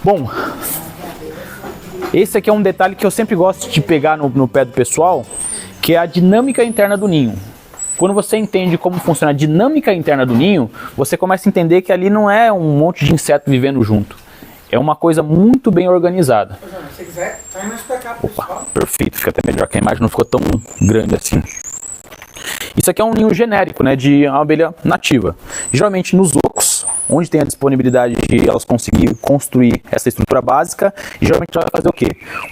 Bom, esse aqui é um detalhe que eu sempre gosto de pegar no pé do pessoal, que é a dinâmica interna do ninho. Quando você entende como funciona a dinâmica interna do ninho, você começa a entender que ali não é um monte de inseto vivendo junto. É uma coisa muito bem organizada. Se você quiser, vai mais pra cá, pessoal. Opa, perfeito, fica até melhor, que a imagem não ficou tão grande assim. Isso aqui é um ninho genérico, né, de uma abelha nativa. Geralmente nos ocos, onde tem a disponibilidade de elas conseguir construir essa estrutura básica, e geralmente ela vai fazer o quê?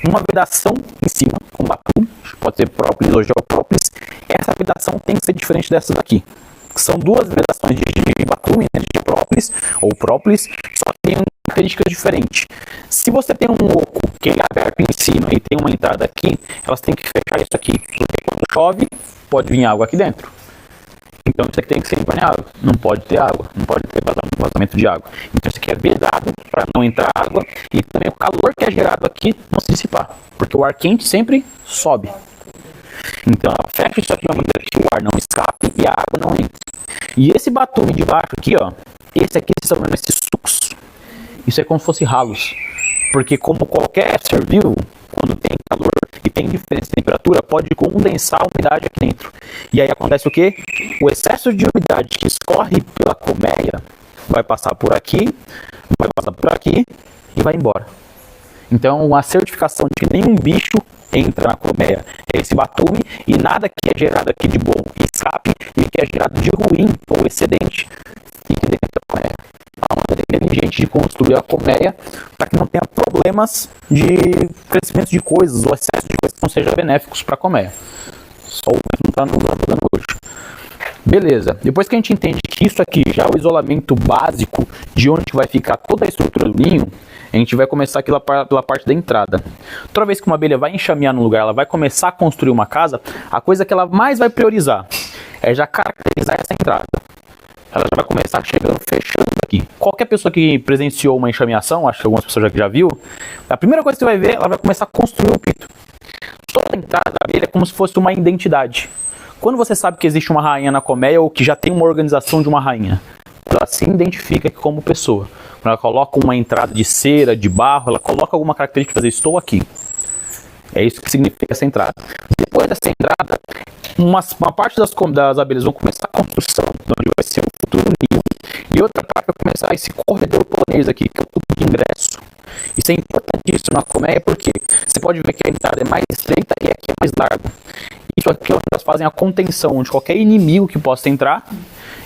Uma vedação em cima, com batum, pode ser própolis ou geoprópolis. Essa vedação tem que ser diferente dessa daqui. São duas vedações de batum, né, de própolis ou própolis, só que tem características diferentes. Se você tem um oco que é aberto em cima e tem uma entrada aqui, elas têm que fechar isso aqui, porque quando chove, pode vir água aqui dentro. Então isso aqui tem que ser impermeável, não pode ter água, não pode ter vazamento de água. Então isso aqui é vedado para não entrar água e também o calor que é gerado aqui não se dissipar, porque o ar quente sempre sobe. Então ela fecha isso aqui de uma maneira que o ar não escape e a água não entre. E esse batume de baixo aqui, ó, esse aqui são esses sucos. Isso é como se fosse ralos, porque como qualquer ser vivo, quando tem calor e tem diferença de temperatura, pode condensar a umidade aqui dentro. E aí acontece o quê? O excesso de umidade que escorre pela colmeia vai passar por aqui e vai embora. Então a certificação de que nenhum bicho entra na colmeia é esse batume, e nada que é gerado aqui de bom escape e que é gerado de ruim ou excedente fique dentro da colmeia. É uma maneira inteligente de construir a colmeia para que não tenha problemas de crescimento de coisas ou excesso de coisas que não sejam benéficos para a colmeia. Só o não está nos ajudando hoje. Beleza, depois que a gente entende que isso aqui já é o isolamento básico de onde vai ficar toda a estrutura do ninho, a gente vai começar aqui pela parte da entrada. Toda vez que uma abelha vai enxamear no lugar, ela vai começar a construir uma casa, a coisa que ela mais vai priorizar é já caracterizar essa entrada. Ela já vai começar chegando, fechando aqui. Qualquer pessoa que presenciou uma enxameação, acho que algumas pessoas já viu, a primeira coisa que você vai ver, ela vai começar a construir o pito. Toda a entrada da abelha é como se fosse uma identidade. Quando você sabe que existe uma rainha na colmeia ou que já tem uma organização de uma rainha, ela se identifica como pessoa. Quando ela coloca uma entrada de cera, de barro, ela coloca alguma característica para dizer, estou aqui. É isso que significa essa entrada. Depois dessa entrada, uma parte das abelhas vão começar a construção, onde vai ser um futuro ninho, e outra parte vai começar esse corredor polonês aqui, que é o tubo de ingresso. Isso é importantíssimo na colmeia porque você pode ver que a entrada é mais estreita e aqui é mais larga. Isso aqui é onde elas fazem a contenção de qualquer inimigo que possa entrar,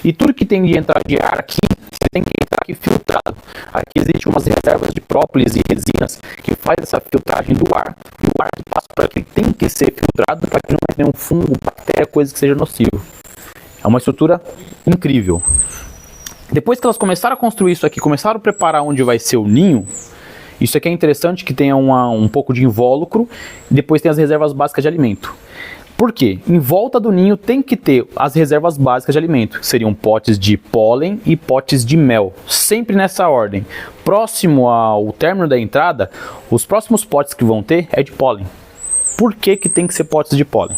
e tudo que tem de entrar de ar aqui, você tem que entrar aqui filtrado. Aqui existem umas reservas de própolis e resinas que faz essa filtragem do ar, e o ar que passa por aqui tem que ser filtrado para que não tenha nenhum fungo, bactéria, coisa que seja nocivo. É uma estrutura incrível. Depois que elas começaram a construir isso aqui, começaram a preparar onde vai ser o ninho, isso aqui é interessante que tenha um pouco de invólucro, e depois tem as reservas básicas de alimento. Por quê? Em volta do ninho tem que ter as reservas básicas de alimento, que seriam potes de pólen e potes de mel, sempre nessa ordem. Próximo ao término da entrada, os próximos potes que vão ter é de pólen. Por que tem que ser potes de pólen?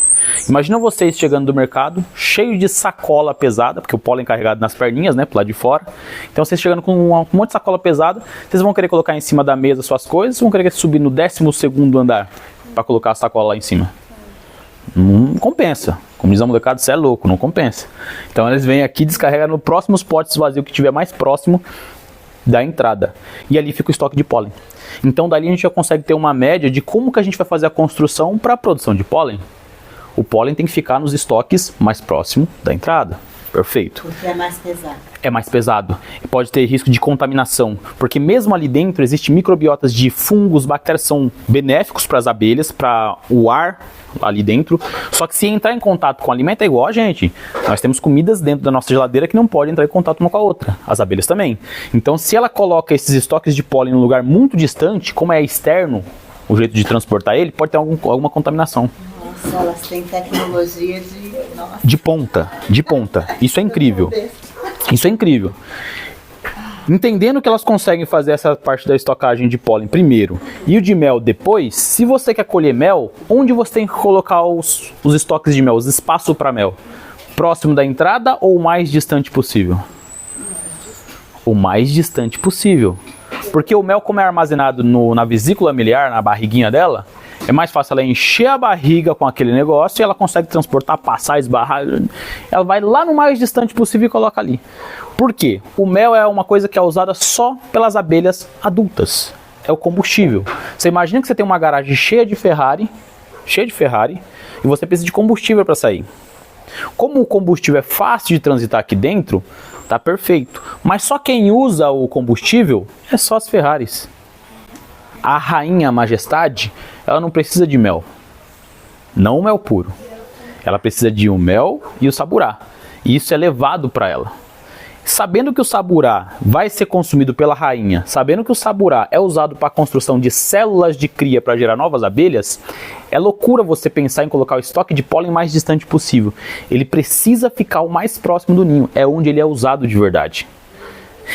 Imagina vocês chegando do mercado, cheio de sacola pesada, porque o pólen é carregado nas perninhas, né, pro lado de fora. Então vocês chegando com um monte de sacola pesada, vocês vão querer colocar em cima da mesa suas coisas, vão querer subir no 12º andar para colocar a sacola lá em cima. Não compensa. Como diz a molecada, você é louco, não compensa. Então eles vêm aqui e descarregam nos próximos potes vazios que tiver mais próximo da entrada. E ali fica o estoque de pólen. Então dali a gente já consegue ter uma média de como que a gente vai fazer a construção para a produção de pólen. O pólen tem que ficar nos estoques mais próximo da entrada. Perfeito. Porque é mais pesado. É mais pesado. E pode ter risco de contaminação. Porque mesmo ali dentro existem microbiotas de fungos, bactérias que são benéficos para as abelhas, para o ar ali dentro. Só que se entrar em contato com o alimento é igual a gente. Nós temos comidas dentro da nossa geladeira que não podem entrar em contato uma com a outra. As abelhas também. Então se ela coloca esses estoques de pólen em um lugar muito distante, como é externo, o jeito de transportar ele, pode ter alguma contaminação. Nossa, elas têm tecnologia de... Nossa. De ponta, de ponta. Isso é incrível. Isso é incrível. Entendendo que elas conseguem fazer essa parte da estocagem de pólen primeiro e o de mel depois, se você quer colher mel, onde você tem que colocar os estoques de mel, os espaços para mel? Próximo da entrada ou o mais distante possível? O mais distante possível. Porque o mel, como é armazenado na vesícula miliar, na barriguinha dela, é mais fácil ela encher a barriga com aquele negócio e ela consegue transportar, passar, esbarrar. Ela vai lá no mais distante possível e coloca ali. Por quê? O mel é uma coisa que é usada só pelas abelhas adultas. É o combustível. Você imagina que você tem uma garagem cheia de Ferrari, e você precisa de combustível para sair. Como o combustível é fácil de transitar aqui dentro, tá perfeito. Mas só quem usa o combustível é só as Ferraris. A rainha majestade, ela não precisa de mel. Não o mel puro. Ela precisa de um mel e o saburá. E isso é levado para ela. Sabendo que o saburá vai ser consumido pela rainha, sabendo que o saburá é usado para a construção de células de cria para gerar novas abelhas, é loucura você pensar em colocar o estoque de pólen mais distante possível. Ele precisa ficar o mais próximo do ninho, é onde ele é usado de verdade.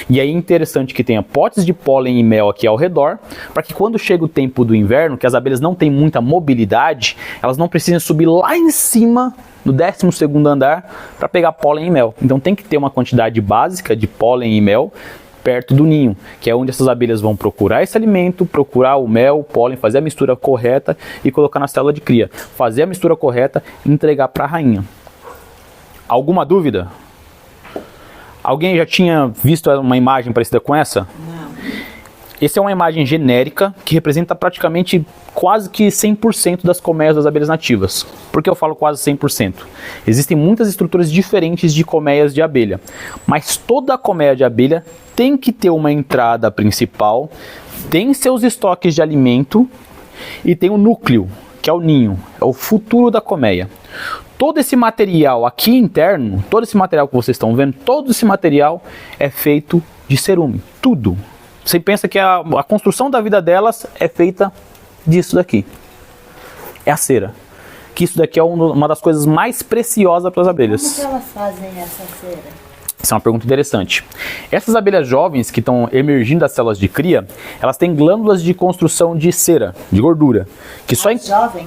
E aí é interessante que tenha potes de pólen e mel aqui ao redor, para que quando chega o tempo do inverno, que as abelhas não têm muita mobilidade, elas não precisem subir lá em cima, no 12º andar, para pegar pólen e mel. Então tem que ter uma quantidade básica de pólen e mel perto do ninho, que é onde essas abelhas vão procurar esse alimento, procurar o mel, o pólen, fazer a mistura correta e colocar na célula de cria. Fazer a mistura correta e entregar para a rainha. Alguma dúvida? Alguém já tinha visto uma imagem parecida com essa? Não. Essa é uma imagem genérica que representa praticamente quase que 100% das colmeias das abelhas nativas. Por que eu falo quase 100%? Existem muitas estruturas diferentes de colmeias de abelha, mas toda colmeia de abelha tem que ter uma entrada principal, tem seus estoques de alimento e tem o núcleo, que é o ninho, é o futuro da colmeia. Todo esse material aqui interno, todo esse material que vocês estão vendo, todo esse material é feito de cerume, tudo. Você pensa que a construção da vida delas é feita disso daqui. É a cera. Que isso daqui é uma das coisas mais preciosas para as abelhas. Como que elas fazem essa cera? Essa é uma pergunta interessante. Essas abelhas jovens que estão emergindo das células de cria, elas têm glândulas de construção de cera, de gordura. Que só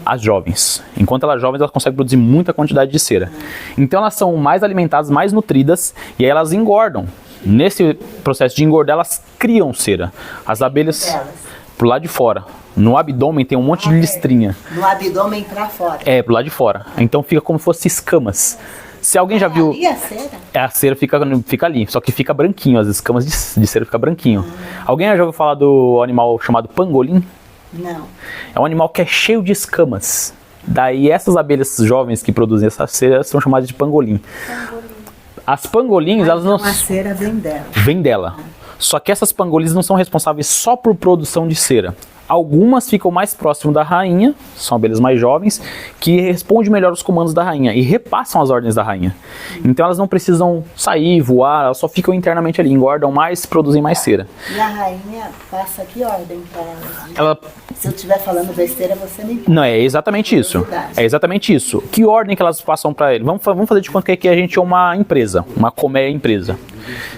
as jovens. Enquanto elas jovens, elas conseguem produzir muita quantidade de cera. Então elas são mais alimentadas, mais nutridas, e aí elas engordam. Nesse processo de engordar, elas criam cera. As abelhas pro lado de fora. No abdômen tem um monte de listrinha. No abdômen para fora. É, pro lado de fora. Então fica como se fosse escamas. Se alguém já viu... Ali a cera? A cera fica ali, só que fica branquinho, as escamas de cera ficam branquinho. Alguém já ouviu falar do animal chamado pangolim? Não. É um animal que é cheio de escamas. Daí essas abelhas jovens que produzem essa cera são chamadas de pangolim. As pangolins, elas não... A cera vem dela. Vem dela. Só que essas pangolins não são responsáveis só por produção de cera. Algumas ficam mais próximo da rainha, são abelhas mais jovens, que respondem melhor os comandos da rainha e repassam as ordens da rainha. Então elas não precisam sair, voar, elas só ficam internamente ali, engordam mais, produzem mais cera. E a rainha passa que ordem para elas? Se eu estiver falando besteira, você me... Não, é exatamente isso. É exatamente isso. Que ordem que elas passam para ele? Vamos fazer de conta que aqui a gente é uma empresa, uma colmeia empresa.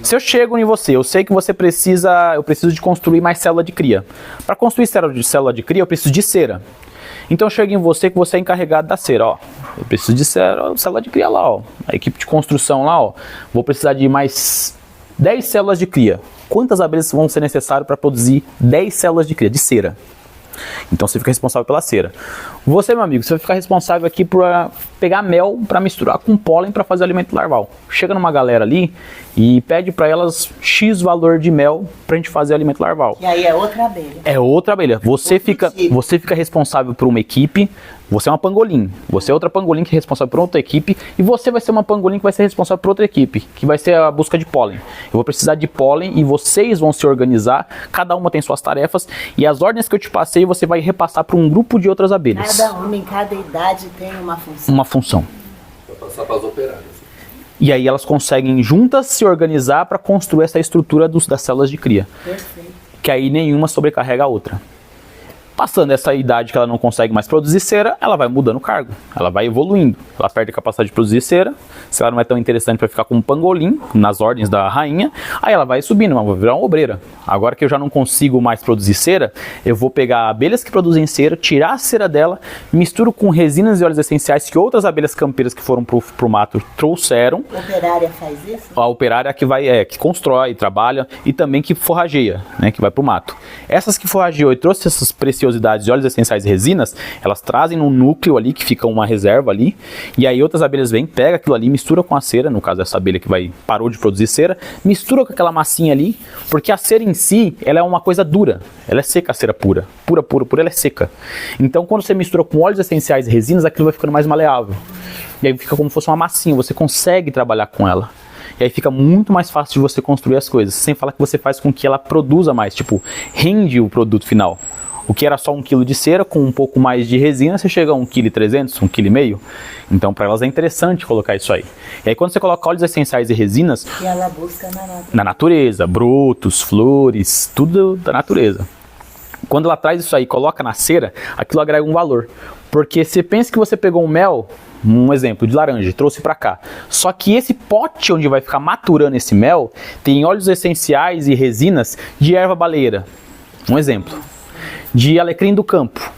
Se eu chego em você, eu sei que você eu preciso de construir mais célula de cria. Para construir célula de cria, eu preciso de cera. Então eu chego em você que você é encarregado da cera, ó. Eu preciso de célula de cria lá, ó. A equipe de construção lá, ó. Vou precisar de mais 10 células de cria. Quantas abelhas vão ser necessárias para produzir 10 células de cria, de cera? Então você fica responsável pela cera. Você, meu amigo, você vai ficar responsável aqui por pegar mel para misturar com pólen para fazer alimento larval. Chega numa galera ali e pede para elas X valor de mel para a gente fazer alimento larval. E aí é outra abelha. É outra abelha. Você fica responsável por uma equipe. Você é uma pangolim. Você é outra pangolim que é responsável por outra equipe. E você vai ser uma pangolim que vai ser responsável por outra equipe, que vai ser a busca de pólen. Eu vou precisar de pólen e vocês vão se organizar. Cada uma tem suas tarefas. E as ordens que eu te passei, você vai repassar para um grupo de outras abelhas. Cada uma em cada idade tem uma função. Uma função. Vai passar para as operárias. E aí elas conseguem juntas se organizar para construir essa estrutura das células de cria. Perfeito. Que aí nenhuma sobrecarrega a outra. Passando essa idade que ela não consegue mais produzir cera, ela vai mudando o cargo, ela vai evoluindo, ela perde a capacidade de produzir cera, se ela não é tão interessante para ficar como um pangolim, nas ordens da rainha, aí ela vai subindo, vai virar uma obreira. Agora que eu já não consigo mais produzir cera, eu vou pegar abelhas que produzem cera, tirar a cera dela, misturo com resinas e óleos essenciais que outras abelhas campeiras que foram pro mato trouxeram. A operária faz isso? A operária que constrói, trabalha e também que forrageia, né, que vai pro mato. Essas que forrageou e trouxe essas preciosidades de óleos essenciais e resinas, elas trazem num núcleo ali, que fica uma reserva ali, e aí outras abelhas vêm, pega aquilo ali, mistura com a cera, no caso essa abelha que parou de produzir cera, mistura com aquela massinha ali, porque a cera em si, ela é uma coisa dura, ela é seca, a cera pura, ela é seca. Então quando você mistura com óleos essenciais e resinas, aquilo vai ficando mais maleável, e aí fica como se fosse uma massinha, você consegue trabalhar com ela. E aí fica muito mais fácil de você construir as coisas, sem falar que você faz com que ela produza mais, tipo, rende o produto final. O que era só 1 kg de cera, com um pouco mais de resina, você chega a 1,3 kg, 1,5 kg. Então, para elas é interessante colocar isso aí. E aí, quando você coloca óleos essenciais e resinas... E ela busca na natureza, brotos, flores, tudo da natureza. Quando ela traz isso aí e coloca na cera, aquilo agrega um valor. Porque você pensa que você pegou um mel, um exemplo de laranja, trouxe para cá. Só que esse pote onde vai ficar maturando esse mel, tem óleos essenciais e resinas de erva baleeira. Um exemplo. De alecrim do campo.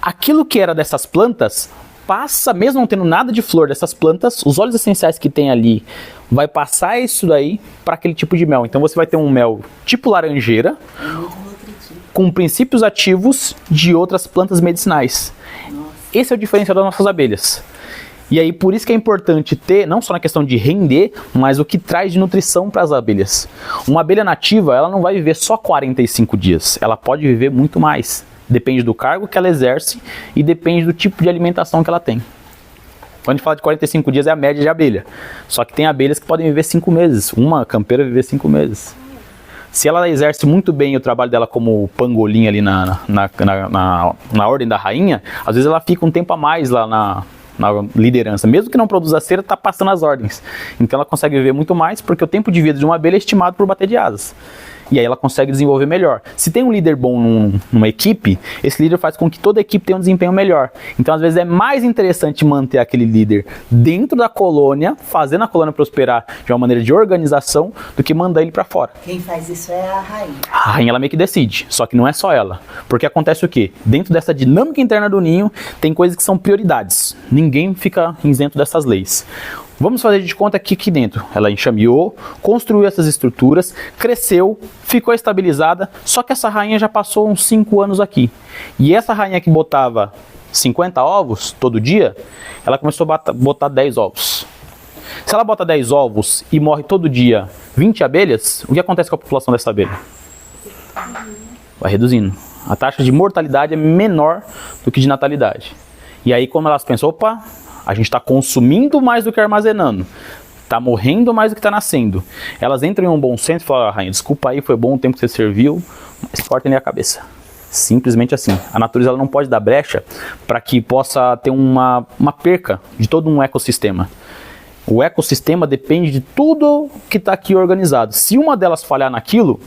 Aquilo que era dessas plantas passa, mesmo não tendo nada de flor dessas plantas, os óleos essenciais que tem ali vai passar isso daí para aquele tipo de mel. Então você vai ter um mel tipo laranjeira, com princípios ativos de outras plantas medicinais. Esse é o diferencial das nossas abelhas. E aí por isso que é importante ter, não só na questão de render, mas o que traz de nutrição para as abelhas. Uma abelha nativa, ela não vai viver só 45 dias, ela pode viver muito mais. Depende do cargo que ela exerce e depende do tipo de alimentação que ela tem. Quando a gente fala de 45 dias é a média de abelha. Só que tem abelhas que podem viver 5 meses. Uma campeira viver 5 meses. Se ela exerce muito bem o trabalho dela como pangolim ali na ordem da rainha, às vezes ela fica um tempo a mais lá na liderança. Mesmo que não produza cera, está passando as ordens. Então ela consegue viver muito mais, porque o tempo de vida de uma abelha é estimado por bater de asas. E aí ela consegue desenvolver melhor. Se tem um líder bom numa equipe, esse líder faz com que toda a equipe tenha um desempenho melhor. Então às vezes é mais interessante manter aquele líder dentro da colônia, fazendo a colônia prosperar de uma maneira de organização, do que mandar ele para fora. Quem faz isso é a rainha. A rainha ela meio que decide, só que não é só ela. Porque acontece o quê? Dentro dessa dinâmica interna do ninho, tem coisas que são prioridades. Ninguém fica isento dessas leis. Vamos fazer de conta que aqui dentro ela enxameou, construiu essas estruturas, cresceu, ficou estabilizada, só que essa rainha já passou uns 5 anos aqui. E essa rainha que botava 50 ovos todo dia, ela começou a botar 10 ovos. Se ela bota 10 ovos e morre todo dia 20 abelhas, o que acontece com a população dessa abelha? Vai reduzindo. A taxa de mortalidade é menor do que de natalidade. E aí como elas pensam, opa, a gente está consumindo mais do que armazenando, está morrendo mais do que está nascendo. Elas entram em um bom senso e falam, rainha, desculpa aí, foi bom o tempo que você serviu, mas cortem-lhe a cabeça. Simplesmente assim. A natureza ela não pode dar brecha para que possa ter uma perca de todo um ecossistema. O ecossistema depende de tudo que está aqui organizado. Se uma delas falhar naquilo,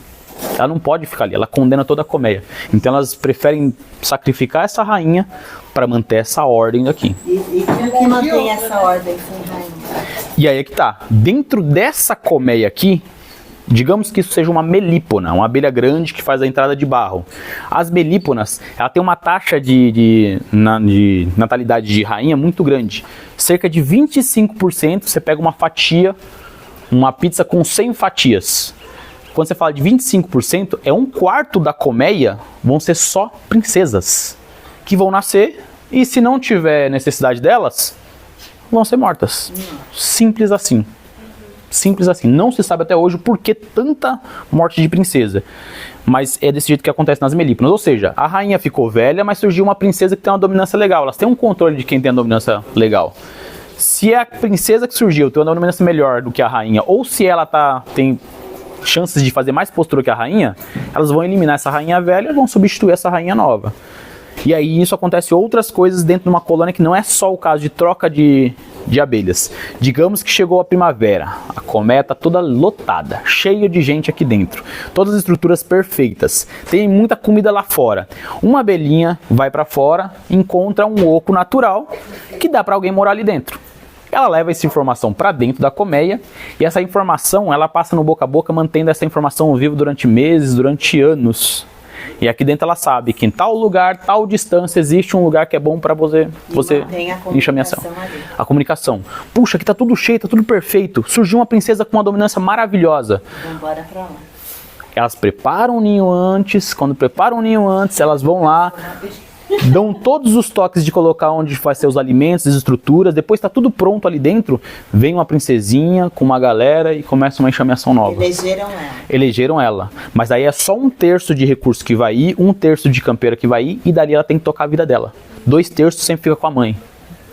ela não pode ficar ali, ela condena toda a colmeia. Então elas preferem sacrificar essa rainha para manter essa ordem aqui. E o que mantém essa ordem sem rainha? E aí é que tá. Dentro dessa colmeia aqui, digamos que isso seja uma melípona, uma abelha grande que faz a entrada de barro. As melíponas, ela tem uma taxa de natalidade de rainha muito grande. Cerca de 25%, você pega uma fatia, uma pizza com 100 fatias. Quando você fala de 25%, é 1/4 da colmeia vão ser só princesas, que vão nascer e se não tiver necessidade delas, vão ser mortas. Simples assim. Simples assim. Não se sabe até hoje por que tanta morte de princesa. Mas é desse jeito que acontece nas melíponas. Ou seja, a rainha ficou velha, mas surgiu uma princesa que tem uma dominância legal. Elas têm um controle de quem tem a dominância legal. Se a princesa que surgiu tem uma dominância melhor do que a rainha, ou se ela tem chances de fazer mais postura que a rainha, elas vão eliminar essa rainha velha e vão substituir essa rainha nova. E aí isso acontece outras coisas dentro de uma colônia que não é só o caso de troca de de abelhas. Digamos que chegou a primavera, a colmeia está toda lotada, cheia de gente aqui dentro, todas as estruturas perfeitas, tem muita comida lá fora. Uma abelhinha vai para fora, encontra um oco natural que dá para alguém morar ali dentro. Ela leva essa informação para dentro da colmeia e essa informação ela passa no boca a boca, mantendo essa informação viva durante meses, durante anos. E aqui dentro ela sabe que em tal lugar, tal distância, existe um lugar que é bom para você enxameação. A comunicação. Puxa, aqui tá tudo cheio, tá tudo perfeito. Surgiu uma princesa com uma dominância maravilhosa. Vamos embora pra lá. Elas preparam o ninho antes. Quando preparam o ninho antes, elas vão lá, dão todos os toques de colocar onde vai ser os alimentos, as estruturas. Depois tá tudo pronto ali dentro. Vem uma princesinha com uma galera e começa uma enxameação nova. Elegeram ela. Mas aí é só 1/3 de recurso que vai ir, 1/3 de campeira que vai ir, e dali ela tem que tocar a vida dela. 2/3 sempre fica com a mãe.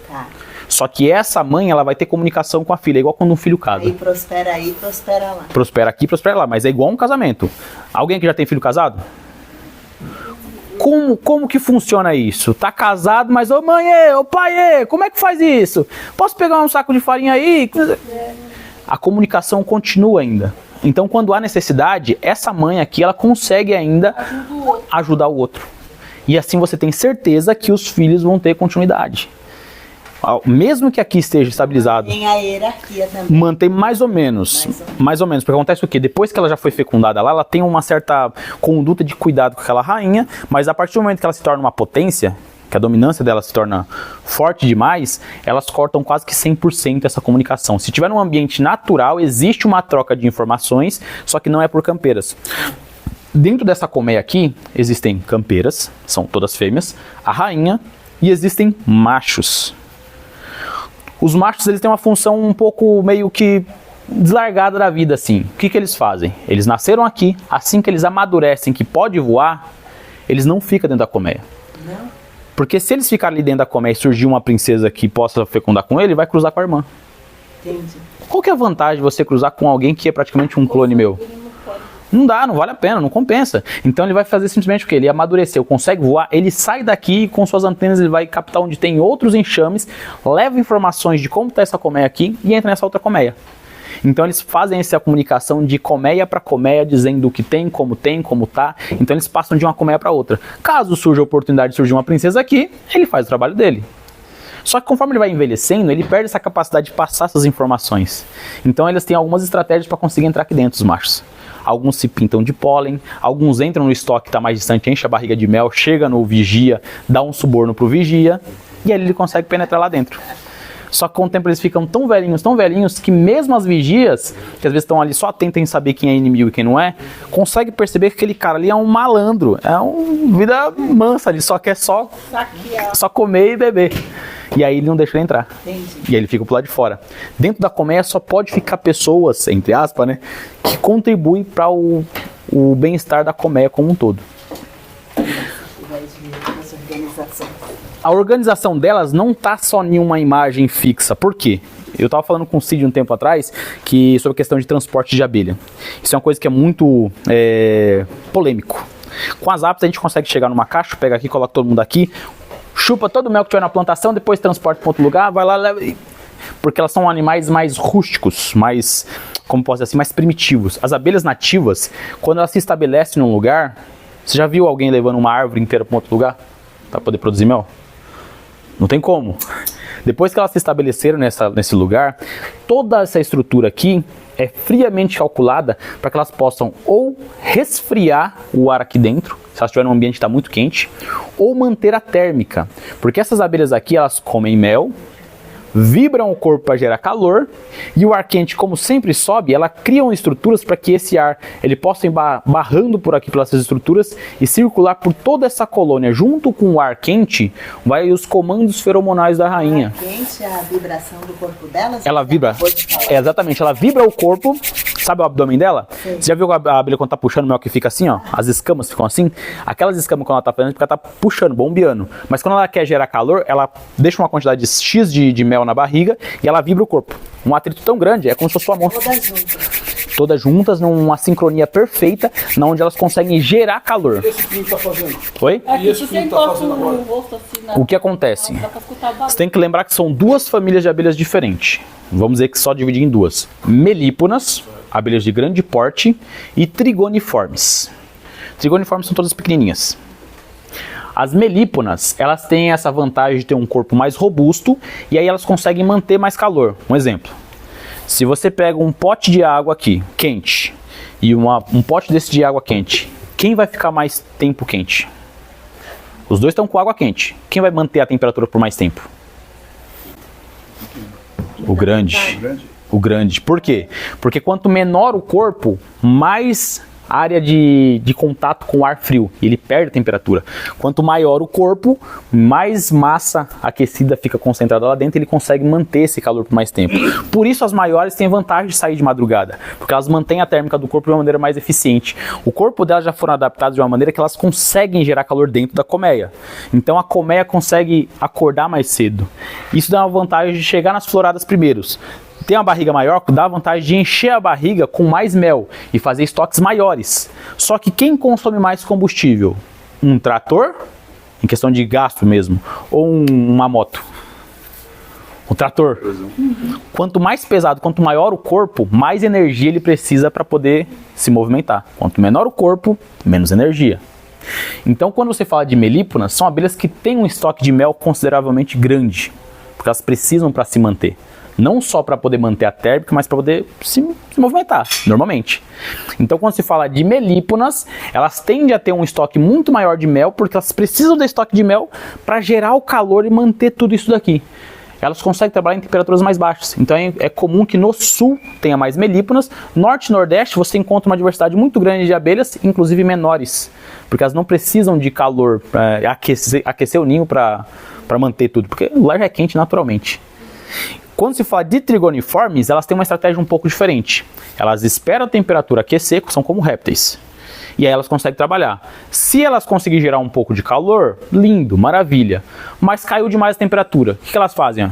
Tá. Só que essa mãe, ela vai ter comunicação com a filha, igual quando um filho casa. Aí, prospera lá. Prospera aqui, prospera lá, mas é igual um casamento. Alguém que já tem filho casado? Como que funciona isso? Tá casado, mas ô mãe, ô pai, como é que faz isso? Posso pegar um saco de farinha aí? A comunicação continua ainda. Então, quando há necessidade, essa mãe aqui, ela consegue ainda ajudar o outro. E assim você tem certeza que os filhos vão ter continuidade. Mesmo que aqui esteja estabilizado, tem a hierarquia também. Mantém mais ou menos, porque acontece o quê? Depois que ela já foi fecundada lá, ela tem uma certa conduta de cuidado com aquela rainha, mas a partir do momento que ela se torna uma potência, que a dominância dela se torna forte demais, elas cortam quase que 100% essa comunicação. Se tiver num ambiente natural, existe uma troca de informações, só que não é por campeiras. Dentro dessa colmeia aqui, existem campeiras, são todas fêmeas, a rainha, e existem machos. Os machos, eles têm uma função um pouco meio que deslargada da vida, assim. O que eles fazem? Eles nasceram aqui, assim que eles amadurecem, que pode voar, eles não ficam dentro da colmeia. Não? Porque se eles ficarem ali dentro da colmeia e surgir uma princesa que possa fecundar com ele vai cruzar com a irmã. Entendi. Qual que é a vantagem de você cruzar com alguém que é praticamente um clone meu? Não dá, não vale a pena, não compensa. Então ele vai fazer simplesmente o quê? Ele amadureceu, consegue voar, ele sai daqui e com suas antenas ele vai captar onde tem outros enxames, leva informações de como está essa colmeia aqui e entra nessa outra colmeia. Então eles fazem essa comunicação de colmeia para colmeia, dizendo o que tem, como tá. Então eles passam de uma colmeia para outra. Caso surja a oportunidade de surgir uma princesa aqui, ele faz o trabalho dele. Só que conforme ele vai envelhecendo, ele perde essa capacidade de passar essas informações. Então eles têm algumas estratégias para conseguir entrar aqui dentro, os machos. Alguns se pintam de pólen, alguns entram no estoque que está mais distante, enche a barriga de mel, chega no vigia, dá um suborno pro vigia, e aí ele consegue penetrar lá dentro. Só que com o tempo eles ficam tão velhinhos, que mesmo as vigias, que às vezes estão ali só atentas em saber quem é inimigo e quem não é, consegue perceber que aquele cara ali é um malandro, é uma vida mansa, ele só quer só comer e beber. E aí ele não deixa ele entrar. Entendi. E aí ele fica pro lado de fora. Dentro da colmeia só pode ficar pessoas, entre aspas, né, que contribuem para o bem-estar da colmeia como um todo. A organização delas não está só em uma imagem fixa. Por quê? Eu estava falando com o Cid um tempo atrás sobre a questão de transporte de abelha. Isso é uma coisa que é muito polêmico. Com as apps a gente consegue chegar numa caixa, pega aqui, coloca todo mundo aqui, chupa todo o mel que tiver na plantação, depois transporta para outro lugar, vai lá, leva. Porque elas são animais mais rústicos, mais, como posso dizer assim, mais primitivos. As abelhas nativas, quando elas se estabelecem num lugar, você já viu alguém levando uma árvore inteira para outro lugar para poder produzir mel? Não tem como. Depois que elas se estabeleceram nesse lugar, toda essa estrutura aqui é friamente calculada para que elas possam ou resfriar o ar aqui dentro, se elas estiverem num ambiente que está muito quente, ou manter a térmica. Porque essas abelhas aqui, elas comem mel, vibram o corpo para gerar calor, e o ar quente, como sempre sobe, ela criam estruturas para que esse ar ele possa ir barrando por aqui pelas estruturas e circular por toda essa colônia. Junto com o ar quente, vai os comandos feromonais da rainha. O ar quente, a vibração do corpo dela? Ela vibra, exatamente, ela vibra o corpo. Sabe o abdômen dela? Sim. Você já viu a abelha quando tá puxando mel que fica assim, ó? As escamas ficam assim? Aquelas escamas quando ela tá fazendo, porque ela tá puxando, bombeando. Mas quando ela quer gerar calor, ela deixa uma quantidade X de mel na barriga e ela vibra o corpo. Um atrito tão grande, é como se fosse sua mão. todas juntas, numa sincronia perfeita, onde elas conseguem gerar calor. O que esse pinho tá fazendo? Oi? E esse pinho tá fazendo agora? O que acontece? Você tem que lembrar que são duas famílias de abelhas diferentes. Vamos dizer que só dividir em duas. Melíponas, abelhas de grande porte, e trigoniformes. Trigoniformes são todas pequenininhas. As melíponas, elas têm essa vantagem de ter um corpo mais robusto e aí elas conseguem manter mais calor. Um exemplo. Se você pega um pote de água aqui, quente, e um pote desse de água quente, quem vai ficar mais tempo quente? Os dois estão com água quente. Quem vai manter a temperatura por mais tempo? O grande. O grande. Por quê? Porque quanto menor o corpo, mais área de contato com o ar frio. Ele perde a temperatura. Quanto maior o corpo, mais massa aquecida fica concentrada lá dentro e ele consegue manter esse calor por mais tempo. Por isso as maiores têm vantagem de sair de madrugada, porque elas mantêm a térmica do corpo de uma maneira mais eficiente. O corpo delas já foram adaptados de uma maneira que elas conseguem gerar calor dentro da colmeia. Então a colmeia consegue acordar mais cedo. Isso dá uma vantagem de chegar nas floradas primeiros. Tem uma barriga maior, dá a vantagem de encher a barriga com mais mel e fazer estoques maiores. Só que quem consome mais combustível? Um trator, em questão de gasto mesmo, ou uma moto? O trator. Quanto mais pesado, quanto maior o corpo, mais energia ele precisa para poder se movimentar. Quanto menor o corpo, menos energia. Então quando você fala de melíponas, são abelhas que têm um estoque de mel consideravelmente grande, porque elas precisam para se manter. Não só para poder manter a térmica, mas para poder se movimentar, normalmente. Então, quando se fala de melíponas, elas tendem a ter um estoque muito maior de mel, porque elas precisam do estoque de mel para gerar o calor e manter tudo isso daqui. Elas conseguem trabalhar em temperaturas mais baixas. Então, é comum que no sul tenha mais melíponas. Norte e nordeste, você encontra uma diversidade muito grande de abelhas, inclusive menores, porque elas não precisam de calor para aquecer o ninho para manter tudo, porque o lar já é quente naturalmente. Quando se fala de trigoniformes, elas têm uma estratégia um pouco diferente. Elas esperam a temperatura aquecer, são como répteis. E aí elas conseguem trabalhar. Se elas conseguirem gerar um pouco de calor, lindo, maravilha. Mas caiu demais a temperatura. O que elas fazem?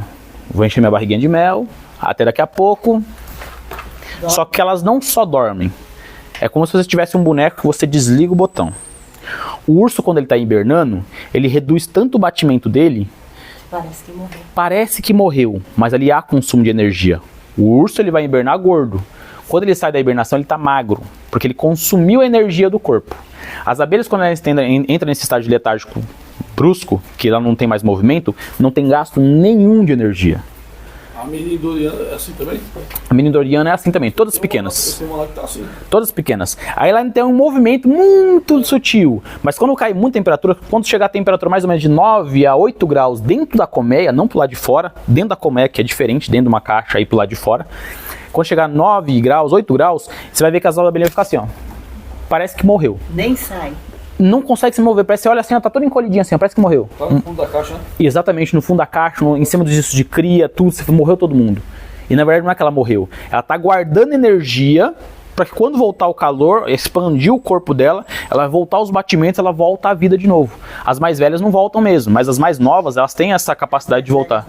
Vou encher minha barriguinha de mel, até daqui a pouco. Só que elas não só dormem. É como se você tivesse um boneco que você desliga o botão. O urso, quando ele está hibernando, ele reduz tanto o batimento dele. Parece que morreu, mas ali há consumo de energia. O urso ele vai hibernar gordo. Quando ele sai da hibernação, ele está magro, porque ele consumiu a energia do corpo. As abelhas, quando elas entram nesse estágio letárgico brusco, que ela não tem mais movimento, não tem gasto nenhum de energia. A menindoriana é assim também? A menindoriana é assim também, todas pequenas. Tem uma lá que tá assim. Todas pequenas. Aí ela tem um movimento muito sutil. Mas quando cai muita temperatura, quando chegar a temperatura mais ou menos de 9 a 8 graus dentro da colmeia, não pro lado de fora, dentro da colmeia, que é diferente, dentro de uma caixa aí pro lado de fora. Quando chegar a 9 graus, 8 graus, você vai ver que as abelhas vão ficar assim, ó. Parece que morreu. Nem sai. Não consegue se mover, parece que você olha assim, ó, tá toda encolhidinha assim, ó, parece que morreu. Tá no fundo da caixa, né? Exatamente, no fundo da caixa, em cima dos discos de cria, tudo, morreu todo mundo. E na verdade não é que ela morreu, ela tá guardando energia para que quando voltar o calor, expandir o corpo dela, ela vai voltar aos batimentos, ela volta à vida de novo. As mais velhas não voltam mesmo, mas as mais novas, elas têm essa capacidade de voltar.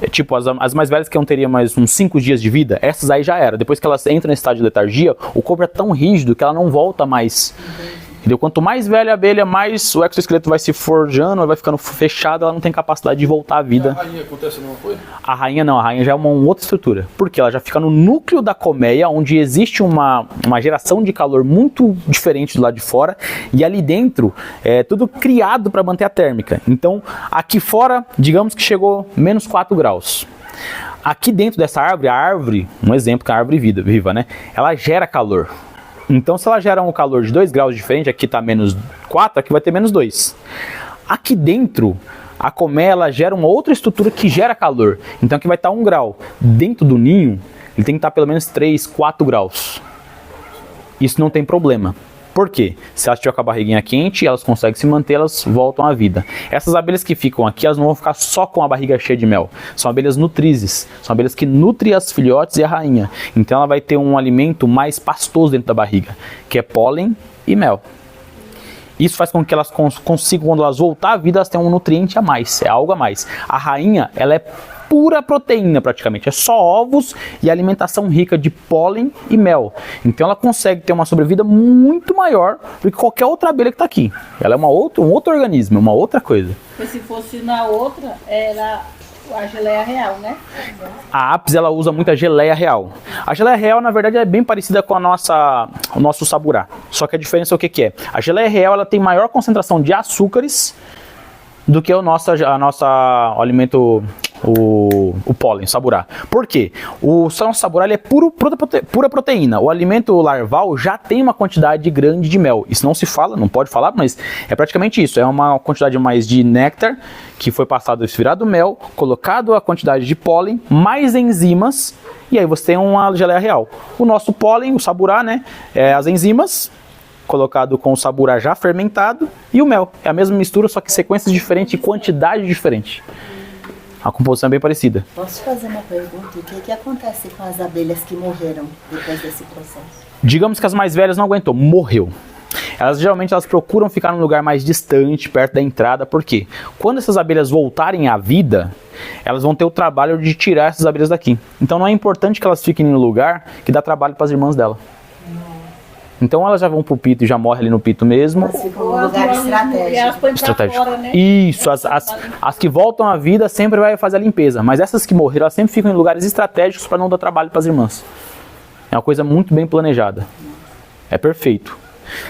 É, tipo, as mais velhas que não teriam mais uns 5 dias de vida, essas aí já era. Depois que elas entram nesse estado de letargia, o corpo é tão rígido que ela não volta mais. Entendeu? Quanto mais velha a abelha, mais o exoesqueleto vai se forjando, ela vai ficando fechada, ela não tem capacidade de voltar à vida. E a rainha acontece a mesma coisa? A rainha não, a rainha já é uma outra estrutura. Porque ela já fica no núcleo da colmeia, onde existe uma geração de calor muito diferente do lado de fora, e ali dentro é tudo criado para manter a térmica. Então, aqui fora, digamos que chegou menos 4 graus. Aqui dentro dessa árvore, a árvore, um exemplo que é a árvore viva, né? Ela gera calor. Então, se ela gera um calor de 2 graus diferente, aqui está menos 4, aqui vai ter menos 2. Aqui dentro, a colmeia ela gera uma outra estrutura que gera calor. Então, aqui vai estar 1 grau. Dentro do ninho, ele tem que estar pelo menos 3, 4 graus. Isso não tem problema. Por quê? Se elas estiverem com a barriguinha quente, elas conseguem se manter, elas voltam à vida. Essas abelhas que ficam aqui, elas não vão ficar só com a barriga cheia de mel. São abelhas nutrizes. São abelhas que nutrem as filhotes e a rainha. Então ela vai ter um alimento mais pastoso dentro da barriga, que é pólen e mel. Isso faz com que elas consigam, quando elas voltar à vida, elas tenham um nutriente a mais, é algo a mais. A rainha, ela é pura proteína praticamente. É só ovos e alimentação rica de pólen e mel. Então ela consegue ter uma sobrevida muito maior do que qualquer outra abelha que está aqui. Ela é um outro organismo, uma outra coisa. Porque se fosse na outra, era a geleia real, né? A Apis, ela usa muita geleia real. A geleia real, na verdade, é bem parecida com o nosso saburá. Só que a diferença é o que é? A geleia real, ela tem maior concentração de açúcares do que o nosso alimento, o pólen, o saburá. Por quê? O nosso saburá ele é pura proteína. O alimento larval já tem uma quantidade grande de mel. Isso não se fala, não pode falar, mas é praticamente isso. É uma quantidade mais de néctar que foi passado, virado mel, colocado a quantidade de pólen, mais enzimas, e aí você tem uma geleia real. O nosso pólen, o saburá, né, é as enzimas, colocado com o saburá já fermentado, e o mel. É a mesma mistura, só que sequências diferentes e quantidade diferente. A composição é bem parecida. Posso te fazer uma pergunta? O que acontece com as abelhas que morreram depois desse processo? Digamos que as mais velhas não aguentou, morreu. Geralmente elas procuram ficar num lugar mais distante, perto da entrada, porque quando essas abelhas voltarem à vida, elas vão ter o trabalho de tirar essas abelhas daqui. Então não é importante que elas fiquem em um lugar que dá trabalho para as irmãs dela. Então elas já vão pro pito e já morrem ali no pito mesmo. Elas ficam num lugar E elas põem pra Estratégico. fora, né? Isso, as que voltam à vida sempre vai fazer a limpeza, mas essas que morreram, elas sempre ficam em lugares estratégicos para não dar trabalho para as irmãs. É uma coisa muito bem planejada. É perfeito.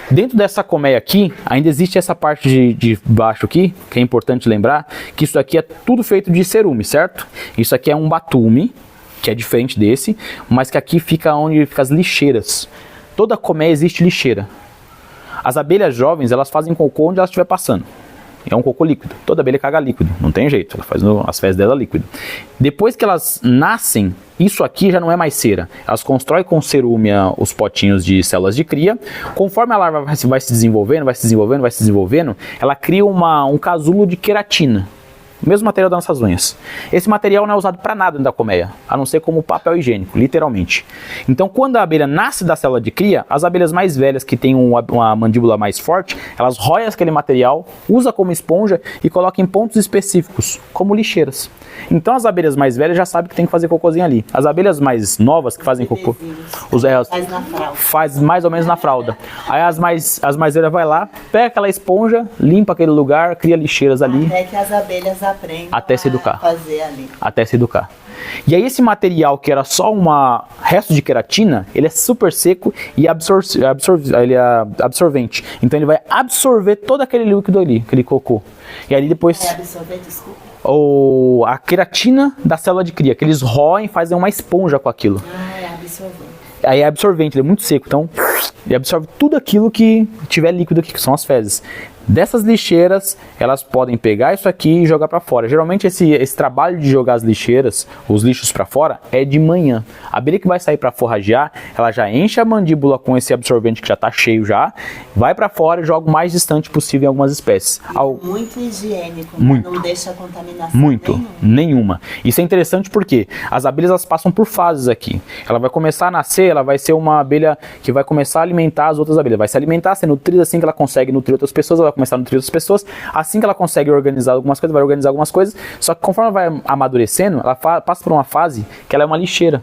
Dentro dessa colmeia aqui, ainda existe essa parte de baixo aqui, que é importante lembrar, que isso aqui é tudo feito de cerume, certo? Isso aqui é um batume, que é diferente desse, mas que aqui fica onde ficam as lixeiras. Toda colmeia existe lixeira. As abelhas jovens, elas fazem cocô onde elas estiver passando. É um cocô líquido. Toda abelha caga líquido. Não tem jeito. Ela faz as fezes dela líquido. Depois que elas nascem, isso aqui já não é mais cera. Elas constroem com cerume os potinhos de células de cria. Conforme a larva vai se desenvolvendo, ela cria um casulo de queratina. O mesmo material das nossas unhas. Esse material não é usado para nada dentro da colmeia, a não ser como papel higiênico, literalmente. Então, quando a abelha nasce da célula de cria, as abelhas mais velhas, que têm uma mandíbula mais forte, elas roem aquele material, usa como esponja e coloca em pontos específicos, como lixeiras. Então, as abelhas mais velhas já sabem que tem que fazer cocôzinho ali. As abelhas mais novas que fazem cocô, faz mais ou menos na fralda. Aí as mais velhas vai lá, pega aquela esponja, limpa aquele lugar, cria lixeiras ali. Até que as abelhas aprendem até se educar. a fazer ali. Até se educar. E aí esse material que era só resto de queratina, ele é super seco e ele é absorvente. Então ele vai absorver todo aquele líquido ali, aquele cocô. E aí depois... É absorver, desculpa. A queratina da célula de cria, que eles roem e fazem uma esponja com aquilo. É absorvente. Aí é absorvente, ele é muito seco, então ele absorve tudo aquilo que tiver líquido aqui, que são as fezes. Dessas lixeiras, elas podem pegar isso aqui e jogar para fora. Geralmente esse trabalho de jogar as lixeiras, os lixos para fora, é de manhã. A abelha que vai sair para forragear, ela já enche a mandíbula com esse absorvente que já está cheio já, vai para fora e joga o mais distante possível em algumas espécies. Muito higiênico, muito. Não deixa contaminação nenhuma. Isso é interessante porque as abelhas elas passam por fases aqui. Ela vai começar a nascer, ela vai ser uma abelha que vai começar a alimentar as outras abelhas. Vai se alimentar, ser nutrida assim que ela consegue nutrir outras pessoas, ela vai começar a nutrir outras pessoas. Assim que ela consegue organizar algumas coisas, vai organizar algumas coisas. Só que conforme ela vai amadurecendo, ela passa por uma fase que ela é uma lixeira.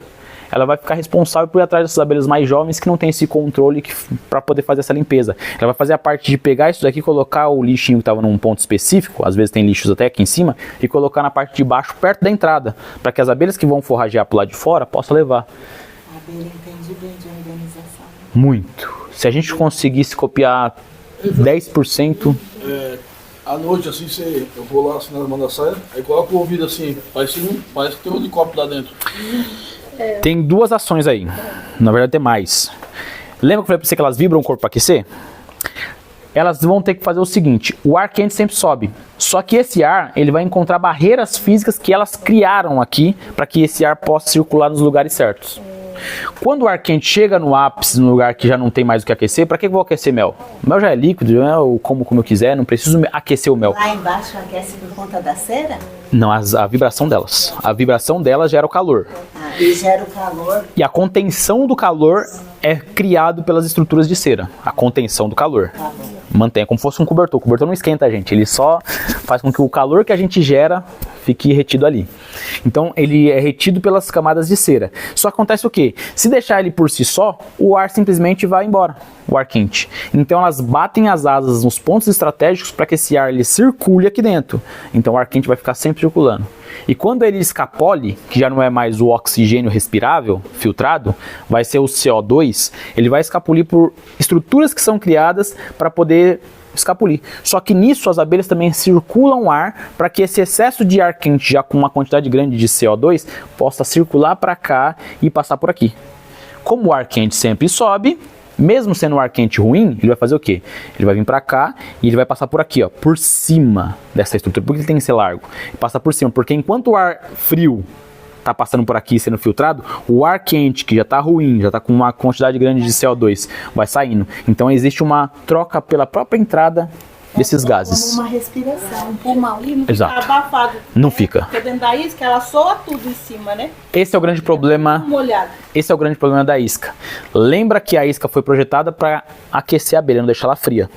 Ela vai ficar responsável por ir atrás dessas abelhas mais jovens que não tem esse controle para poder fazer essa limpeza. Ela vai fazer a parte de pegar isso daqui, colocar o lixinho que estava num ponto específico, às vezes tem lixos até aqui em cima, e colocar na parte de baixo, perto da entrada, para que as abelhas que vão forragear pro lado de fora possam levar. A abelha entende bem de organização. Muito. Se a gente conseguisse copiar 10%... À noite, assim, eu vou lá assim na mão da saia, aí coloco o ouvido assim, parece que tem um helicóptero lá dentro. Tem duas ações aí. Na verdade tem mais. Lembra que eu falei pra você que elas vibram o corpo para aquecer? Elas vão ter que fazer o seguinte: o ar quente sempre sobe. Só que esse ar, ele vai encontrar barreiras físicas que elas criaram aqui para que esse ar possa circular nos lugares certos. Quando o ar quente chega no ápice, no lugar que já não tem mais o que aquecer, para que eu vou aquecer mel? O mel já é líquido, eu como eu quiser, não preciso aquecer o mel. Lá embaixo aquece por conta da cera? Não, a vibração delas. A vibração delas gera o calor. E gera o calor. E a contenção do calor é criado pelas estruturas de cera. A contenção do calor. Mantém como se fosse um cobertor. O cobertor não esquenta a gente, ele só faz com que o calor que a gente gera fique retido ali. Então ele é retido pelas camadas de cera. Só acontece o quê? Se deixar ele por si só, o ar simplesmente vai embora, o ar quente. Então elas batem as asas nos pontos estratégicos para que esse ar ele circule aqui dentro. Então o ar quente vai ficar sempre circulando. E quando ele escapole, que já não é mais o oxigênio respirável, filtrado, vai ser o CO2, ele vai escapulir por estruturas que são criadas para poder escapulir. Só que nisso as abelhas também circulam ar para que esse excesso de ar quente, já com uma quantidade grande de CO2, possa circular para cá e passar por aqui. Como o ar quente sempre sobe, mesmo sendo um ar quente ruim, ele vai fazer o quê? Ele vai vir para cá e ele vai passar por aqui, ó, por cima dessa estrutura. Por que ele tem que ser largo? Ele passa por cima, porque enquanto o ar frio está passando por aqui sendo filtrado, o ar quente, que já está ruim, já está com uma quantidade grande de CO2, vai saindo. Então existe uma troca pela própria entrada desses gases. Como uma respiração. Um pulmão ali não Exato. fica abafado. Não fica. Porque dentro da isca ela soa tudo em cima, né? Esse é o grande problema. Molhado. Esse é o grande problema da isca. Lembra que a isca foi projetada para aquecer a abelha, não deixar ela fria.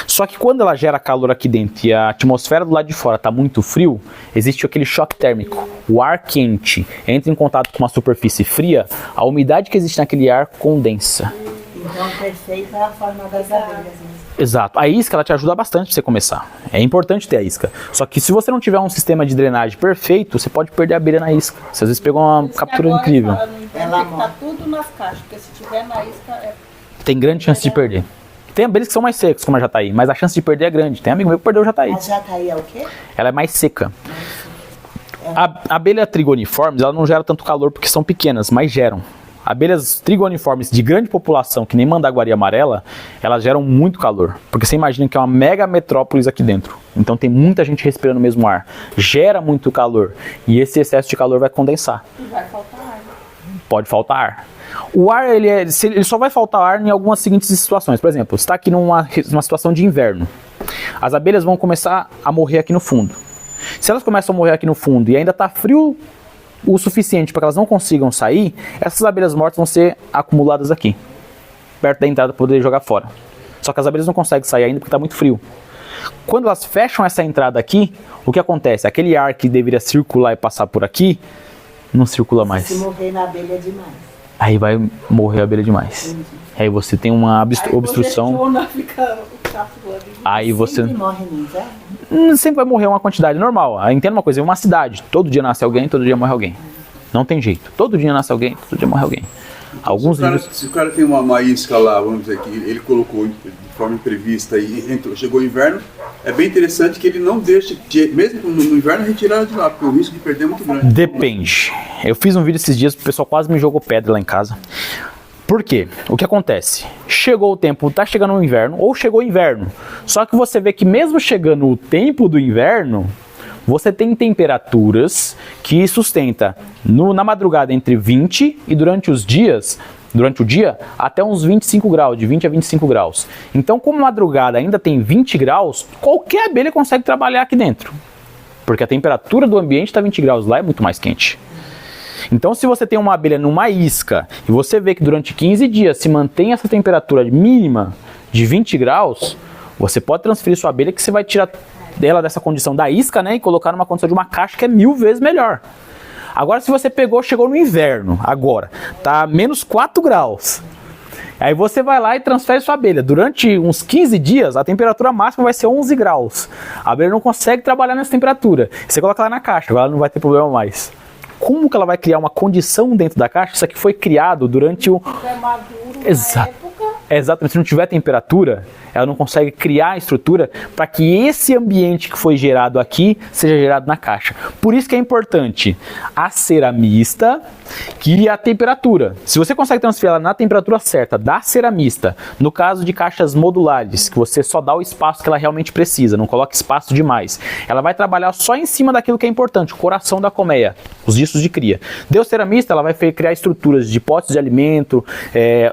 Só que quando ela gera calor aqui dentro e a atmosfera do lado de fora está muito frio, existe aquele choque térmico. O ar quente entra em contato com uma superfície fria, a umidade que existe naquele ar condensa. Então, perfeita é a forma das abelhas mesmo. Exato. A isca ela te ajuda bastante para você começar. É importante ter a isca. Só que se você não tiver um sistema de drenagem perfeito, você pode perder a abelha na isca. Você às vezes pegou uma captura incrível. Ela tá tudo nas caixas, porque se tiver na isca Tem grande chance de perder. Tem abelhas que são mais secas, como a jataí, mas a chance de perder é grande. Tem amigo meu que perdeu o jataí. A jataí é o quê? Ela é mais seca. A abelha trigoniformes, ela não gera tanto calor porque são pequenas, mas geram. Abelhas trigoniformes de grande população, que nem mandaguari amarela, elas geram muito calor. Porque você imagina que é uma mega metrópolis aqui dentro. Então tem muita gente respirando o mesmo ar. Gera muito calor. E esse excesso de calor vai condensar. vai faltar ar. Pode faltar ar. O ar, ele só vai faltar ar em algumas seguintes situações. Por exemplo, você está aqui numa situação de inverno. As abelhas vão começar a morrer aqui no fundo. Se elas começam a morrer aqui no fundo e ainda está frio o suficiente para que elas não consigam sair, essas abelhas mortas vão ser acumuladas aqui, perto da entrada para poder jogar fora. Só que as abelhas não conseguem sair ainda porque está muito frio. Quando elas fecham essa entrada aqui, o que acontece? Aquele ar que deveria circular e passar por aqui, não circula mais. Se morrer na abelha é demais. Aí vai morrer a abelha demais. Aí você tem uma obstrução. Aí você Sempre morre no inverno? sempre vai morrer uma quantidade normal. Entenda uma coisa, é uma cidade. Todo dia nasce alguém, todo dia morre alguém. Não tem jeito. Todo dia nasce alguém, todo dia morre alguém. Alguns se o cara tem uma isca lá, vamos dizer que ele colocou de forma imprevista e chegou o inverno, é bem interessante que ele não deixe, mesmo no inverno, retirar de lá, porque o risco de perder é muito grande. Depende. Eu fiz um vídeo esses dias, o pessoal quase me jogou pedra lá em casa. Por quê? O que acontece? Chegou o tempo, tá chegando o inverno, ou chegou o inverno. Só que você vê que mesmo chegando o tempo do inverno, você tem temperaturas que sustenta na madrugada entre 20 e durante o dia, até uns 25 graus, de 20 a 25 graus. Então, como a madrugada ainda tem 20 graus, qualquer abelha consegue trabalhar aqui dentro. Porque a temperatura do ambiente está 20 graus, lá é muito mais quente. Então, se você tem uma abelha numa isca e você vê que durante 15 dias se mantém essa temperatura mínima de 20 graus, você pode transferir sua abelha que você vai tirar dela dessa condição da isca, né, e colocar numa condição de uma caixa que é 1000 vezes melhor. Agora, se você chegou no inverno, agora, tá menos 4 graus. Aí você vai lá e transfere sua abelha. Durante uns 15 dias, a temperatura máxima vai ser 11 graus. A abelha não consegue trabalhar nessa temperatura. Você coloca ela na caixa, agora ela não vai ter problema mais. Como que ela vai criar uma condição dentro da caixa? Isso aqui foi criado durante o... É maduro Exato. na época. Exatamente, se não tiver temperatura, ela não consegue criar a estrutura para que esse ambiente que foi gerado aqui seja gerado na caixa. Por isso que é importante a ceramista e a temperatura. Se você consegue transferir ela na temperatura certa da ceramista, no caso de caixas modulares, que você só dá o espaço que ela realmente precisa, não coloca espaço demais, ela vai trabalhar só em cima daquilo que é importante, o coração da colmeia, os discos de cria. Deu ceramista, ela vai criar estruturas de potes de alimento,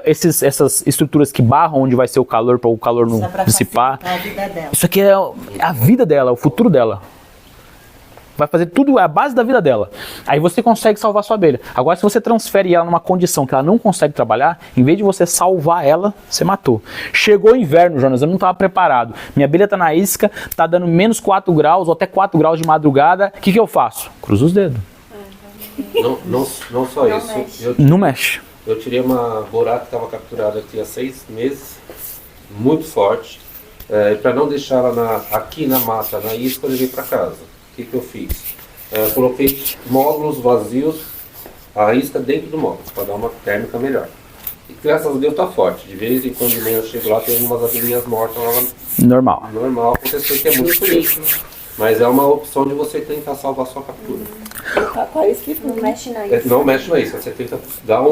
essas estruturas que barram onde vai ser o calor para o calor não dissipar. A vida dela. Isso aqui é a vida dela, o futuro dela. vai fazer tudo, a base da vida dela. Aí você consegue salvar sua abelha. Agora, se você transfere ela numa condição que ela não consegue trabalhar, em vez de você salvar ela, você matou. Chegou o inverno, Jonas, eu não estava preparado. Minha abelha está na isca, está dando menos 4 graus ou até 4 graus de madrugada. O que eu faço? Cruzo os dedos. Não só isso. Não mexe. Eu tirei uma borá que estava capturada aqui há 6 meses, muito forte. Para não deixar ela aqui na mata, na isca, eu levei para casa. O que eu fiz? Coloquei módulos vazios, a isca dentro do módulo, para dar uma térmica melhor. E graças a Deus está forte. De vez em quando de manhã eu chego lá, tem algumas abelhinhas mortas lá. Normal. Normal, aconteceu que é muito frio. Mas é uma opção de você tentar salvar a sua captura. Não mexe na isca. Não mexe na isca, você tenta dar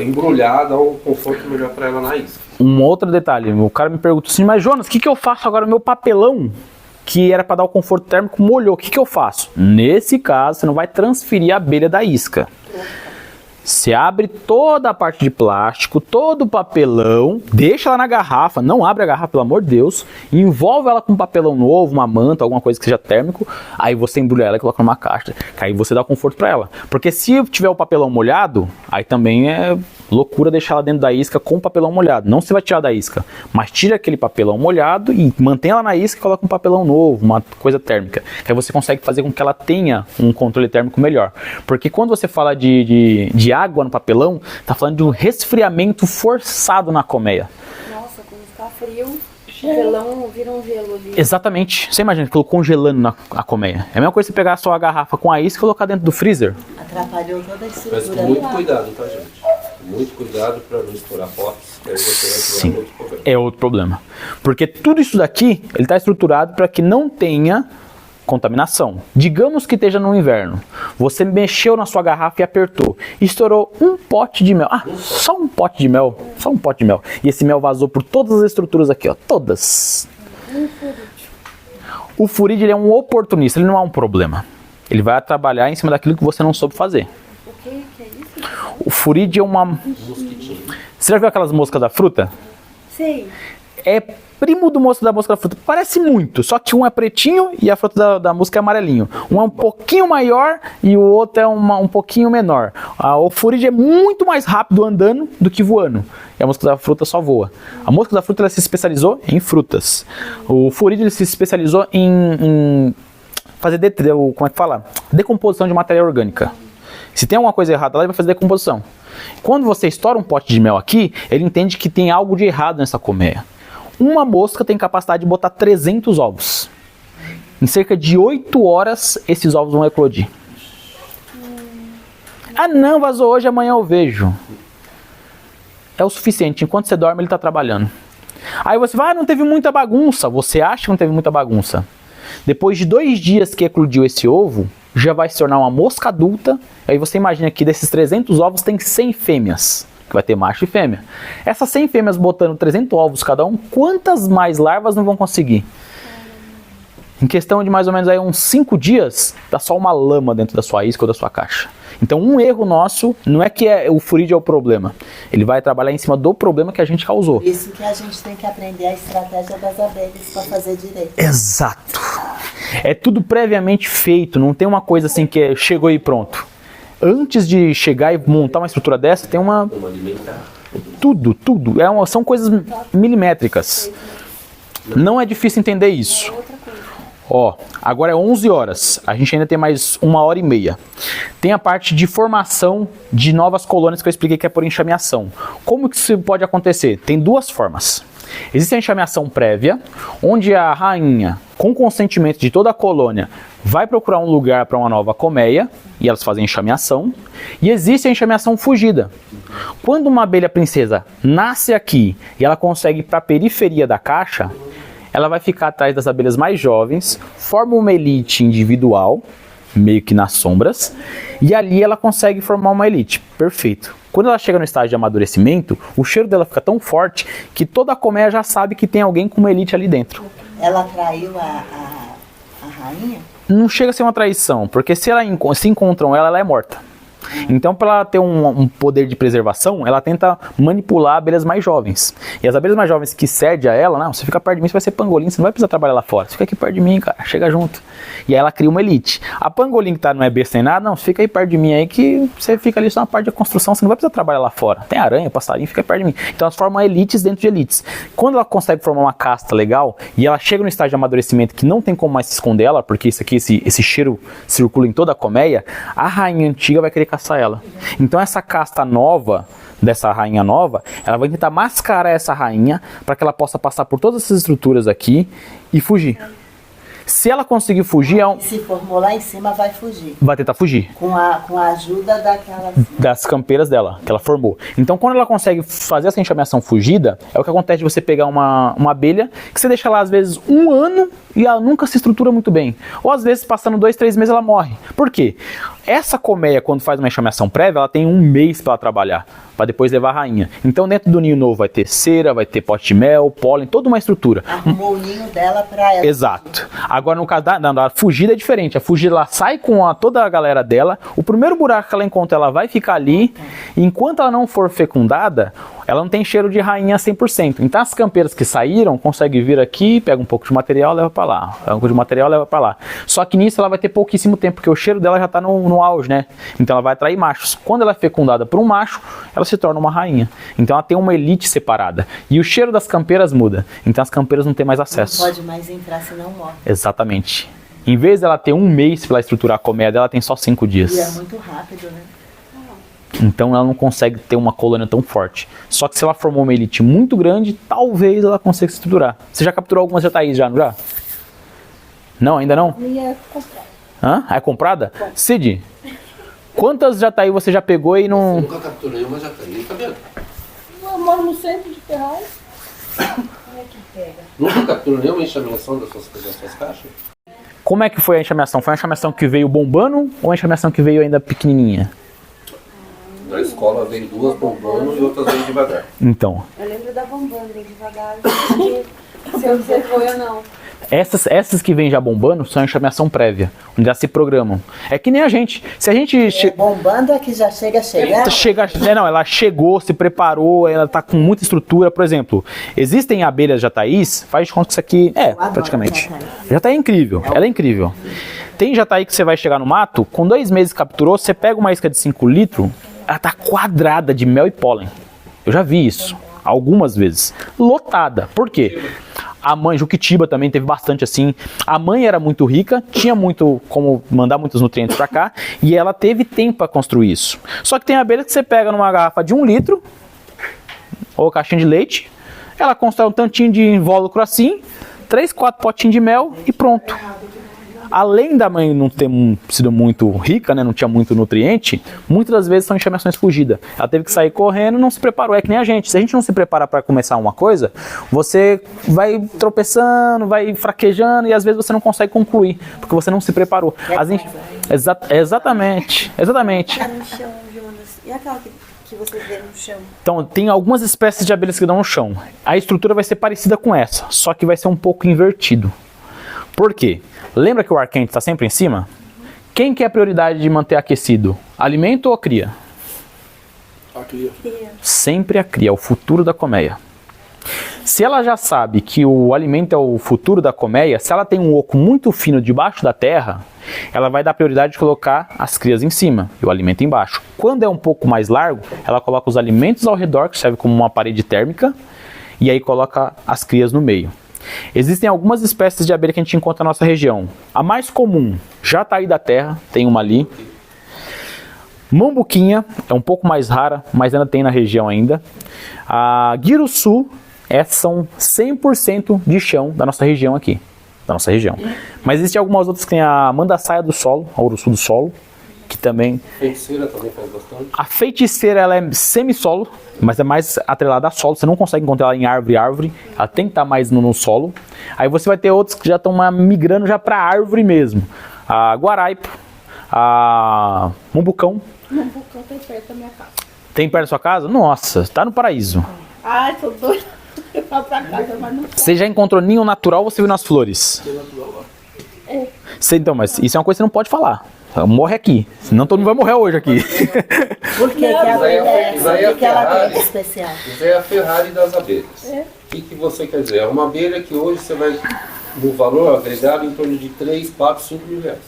embrulhar, dar um conforto melhor para ela na isca. Um outro detalhe, o cara me perguntou assim, mas Jonas, o que eu faço agora? O meu papelão, que era para dar o conforto térmico, molhou, o que eu faço? Nesse caso, você não vai transferir a abelha da isca. Você abre toda a parte de plástico, todo o papelão, deixa ela na garrafa, não abre a garrafa, pelo amor de Deus, envolve ela com um papelão novo, uma manta, alguma coisa que seja térmico, aí você embrulha ela e coloca numa caixa, que aí você dá conforto para ela. Porque se tiver o papelão molhado, aí também é loucura deixar ela dentro da isca com o papelão molhado. Não se vai tirar da isca, mas tira aquele papelão molhado e mantém ela na isca e coloca um papelão novo, uma coisa térmica. Que aí você consegue fazer com que ela tenha um controle térmico melhor. Porque quando você fala de água no papelão, tá falando de um resfriamento forçado na colmeia. Nossa, quando ficar frio, o papelão vira um gelo ali. Exatamente. Você imagina que congelando a colmeia. É a mesma coisa você pegar a sua garrafa com a isca e colocar dentro do freezer. Atrapalhou toda a Mas estrutura. com muito cuidado, tá, gente? Muito cuidado para não estourar potes, aí você vai Sim, criar outro problema. é outro problema. Porque tudo isso daqui, ele está estruturado para que não tenha contaminação. Digamos que esteja no inverno. Você mexeu na sua garrafa e apertou. Estourou um pote de mel. Só um pote de mel. Só um pote de mel. E esse mel vazou por todas as estruturas aqui, ó. Todas. O furídeo, ele é um oportunista, ele não é um problema. Ele vai trabalhar em cima daquilo que você não soube fazer. O que é isso? O furídeo é uma... Você já viu aquelas moscas da fruta? Sei. É primo do mosco da mosca da fruta. Parece muito, só que um é pretinho e a fruta da mosca é amarelinho. Um é um pouquinho maior e o outro é um pouquinho menor. O furídeo é muito mais rápido andando do que voando. E a mosca da fruta só voa. A mosca da fruta, ela se especializou em frutas. O furídeo, ele se especializou em fazer, como é que fala? Decomposição de matéria orgânica. Se tem alguma coisa errada lá, ele vai fazer decomposição. Quando você estoura um pote de mel aqui, ele entende que tem algo de errado nessa colmeia. Uma mosca tem capacidade de botar 300 ovos. Em cerca de 8 horas, esses ovos vão eclodir. Ah não, vazou hoje, amanhã eu vejo. É o suficiente, enquanto você dorme ele está trabalhando. Aí você vai, não teve muita bagunça. Você acha que não teve muita bagunça. Depois de 2 dias que eclodiu esse ovo, já vai se tornar uma mosca adulta. Aí você imagina que desses 300 ovos tem 100 fêmeas. Que vai ter macho e fêmea. Essas 100 fêmeas botando 300 ovos cada um, quantas mais larvas não vão conseguir? Em questão de mais ou menos aí uns 5 dias, dá só uma lama dentro da sua isca ou da sua caixa. Então um erro nosso não é que o furídeo é o problema. Ele vai trabalhar em cima do problema que a gente causou. Por isso que a gente tem que aprender a estratégia das abelhas para fazer direito. Exato. É tudo previamente feito, não tem uma coisa assim que chegou e pronto. Antes de chegar e montar uma estrutura dessa, tem uma... Tudo. São coisas milimétricas. Não é difícil entender isso. Ó, agora é 11 horas. A gente ainda tem mais 1h30. Tem a parte de formação de novas colônias que eu expliquei que é por enxameação. Como que isso pode acontecer? Tem 2 formas. Existe a enxameação prévia, onde a rainha, com consentimento de toda a colônia, vai procurar um lugar para uma nova colmeia, e elas fazem enxameação. E existe a enxameação fugida. Quando uma abelha princesa nasce aqui e ela consegue ir para a periferia da caixa, ela vai ficar atrás das abelhas mais jovens, forma uma elite individual, meio que nas sombras, e ali ela consegue formar uma elite. Perfeito. Quando ela chega no estágio de amadurecimento, o cheiro dela fica tão forte que toda a colmeia já sabe que tem alguém com uma elite ali dentro. Ela traiu a rainha? Não chega a ser uma traição, porque se encontram ela é morta. Então, para ela ter um poder de preservação, ela tenta manipular abelhas mais jovens. E as abelhas mais jovens que cedem a ela, não, você fica perto de mim, você vai ser pangolim, você não vai precisar trabalhar lá fora. Você fica aqui perto de mim, cara, chega junto. E aí ela cria uma elite. A pangolim que não é besta nem nada, não, você fica aí perto de mim aí que você fica ali só na parte de construção, você não vai precisar trabalhar lá fora. Tem aranha, passarinho, fica perto de mim. Então elas formam elites dentro de elites. Quando ela consegue formar uma casta legal e ela chega no estágio de amadurecimento que não tem como mais se esconder ela, porque isso aqui, esse cheiro circula em toda a colmeia, a rainha antiga vai querer caçar ela. Então essa casta nova, dessa rainha nova, ela vai tentar mascarar essa rainha para que ela possa passar por todas essas estruturas aqui e fugir. Se ela conseguir fugir... Se formou lá em cima, vai fugir. Vai tentar fugir. Com a ajuda daquelas... Das campeiras dela, que ela formou. Então, quando ela consegue fazer essa enxameação fugida, é o que acontece de você pegar uma abelha, que você deixa lá, às vezes, 1 ano e ela nunca se estrutura muito bem. Ou, às vezes, passando 2, 3 meses, ela morre. Por quê? Essa colmeia, quando faz uma enxameação prévia, ela tem 1 mês para ela trabalhar, para depois levar a rainha. Então, dentro do ninho novo vai ter cera, vai ter pote de mel, pólen, toda uma estrutura. Arrumou o ninho dela para ela. Exato. Agora, no caso da fugida é diferente. A fugida, ela sai com toda a galera dela, o primeiro buraco que ela encontra, ela vai ficar ali, e enquanto ela não for fecundada, ela não tem cheiro de rainha 100%. Então, as campeiras que saíram, conseguem vir aqui, pega um pouco de material, leva para lá. Pega um pouco de material, leva para lá. Só que nisso ela vai ter pouquíssimo tempo, porque o cheiro dela já está no auge, né? Então, ela vai atrair machos. Quando ela é fecundada por um macho, ela se torna uma rainha. Então, ela tem uma elite separada. E o cheiro das campeiras muda. Então, as campeiras não têm mais acesso. Não pode mais entrar, senão morre. Exatamente. Em vez dela ter 1 mês para estruturar a colmeia dela, tem só 5 dias. E é muito rápido, né? Então ela não consegue ter uma colônia tão forte. Só que se ela formou uma elite muito grande, talvez ela consiga se estruturar. Você já capturou algumas jataís já, não já? Não, ainda não? Minha é comprada. Hã? É comprada? Cid, quantas jataí você já pegou e não... Eu nunca capturei uma jataí, tá vendo? Eu moro no centro de Ferraz. Nunca capturou nenhuma enxameação das suas caixas? Como é que foi a enxameação? Foi a enxameação que veio bombando ou a enxameação que veio ainda pequenininha? Na escola veio 2 bombando e outras veio devagar. Então, Eu lembro da bombando, bem devagar, porque se observou eu não. essas que vêm já bombando são a enxameação prévia, onde já se programam. É que nem a gente. Se a gente... Bombando é que já chega. Não, ela chegou, se preparou, ela tá com muita estrutura. Por exemplo, existem abelhas jataís, faz de conta que isso aqui praticamente. Jataí é incrível, ela é incrível. Tem jataí que você vai chegar no mato, com 2 meses capturou, você pega uma isca de 5 litros, ela tá quadrada de mel e pólen. Eu já vi isso algumas vezes. Lotada. Por quê? A mãe, Juquitiba também teve bastante assim. A mãe era muito rica, tinha muito como mandar muitos nutrientes para cá, e ela teve tempo para construir isso. Só que tem abelha que você pega numa garrafa de 1 litro, ou caixinha de leite, ela constrói um tantinho de invólucro assim, 3, 4 potinhos de mel e pronto. Além da mãe não ter sido muito rica, né, não tinha muito nutriente, muitas das vezes são enxameações fugidas. Ela teve que sair correndo, não se preparou. É que nem a gente. Se a gente não se prepara para começar uma coisa, você vai tropeçando, vai fraquejando e às vezes você não consegue concluir, porque você não se preparou. Exatamente. Tá no chão, Jonas. E aquela que você vê no chão? Então, tem algumas espécies de abelhas que dão no chão. A estrutura vai ser parecida com essa, só que vai ser um pouco invertido. Por quê? Lembra que o ar quente está sempre em cima? Quem que é a prioridade de manter aquecido? Alimento ou cria? A cria. Sempre a cria, é o futuro da colmeia. Se ela já sabe que o alimento é o futuro da colmeia, se ela tem um oco muito fino debaixo da terra, ela vai dar prioridade de colocar as crias em cima e o alimento embaixo. Quando é um pouco mais largo, ela coloca os alimentos ao redor, que serve como uma parede térmica, e aí coloca as crias no meio. Existem algumas espécies de abelha que a gente encontra na nossa região. A mais comum, jataí da terra, tem uma ali. Mambuquinha, é um pouco mais rara, mas ainda tem na região ainda. A guiruçu, essas são 100% de chão da nossa região aqui. Da nossa região. Mas existem algumas outras que tem a mandaçaia do solo, a uruçu do solo, que também... Feiticeira também faz bastante. A feiticeira, ela é semissolo, mas é mais atrelada a solo. Você não consegue encontrar ela em árvore. Ela tem que estar mais no solo. Aí você vai ter outros que já estão migrando já para árvore mesmo. A guaraipo, a mambucão. Mambucão tem perto da minha casa. Tem perto da sua casa? Nossa, tá no paraíso. Ai, tô doida. Eu falo pra casa, mas não. Você já encontrou ninho natural ou você viu nas flores? Tem natural lá. Então, mas isso é uma coisa que você não pode falar. Morre aqui, senão todo mundo vai morrer hoje aqui. Por que, que a abelha é Isso aí é essa? O que ela Ferrari. tem de especial? Isso é a Ferrari das abelhas. O que você quer dizer? É uma abelha que hoje você vai, no valor agregado, em torno de 3, 4, 5 mil reais.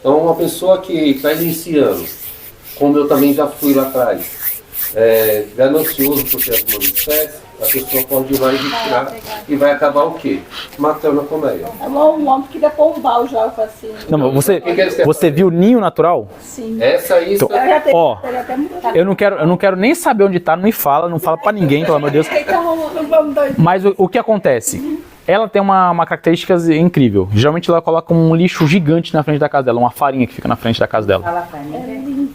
Então, uma pessoa que está iniciando, como eu também já fui lá atrás, ganancioso por ter algumas espécies, a pessoa pode ir lá e retirar e vai acabar o quê? Matando a colmeia. Um homem que quer povoar o jovem assim. Não, mas O que que eles querem você viu ninho natural? Sim. Essa isca, Então, Ela já tem, Ó, ela até mudou. eu não quero nem saber onde tá, não me fala, não fala pra ninguém, pelo amor de Deus. Então, não vamos dois. Mas o que acontece? Ela tem uma característica incrível. Geralmente ela coloca um lixo gigante na frente da casa dela, uma farinha que fica na frente da casa dela. Fala pra mim.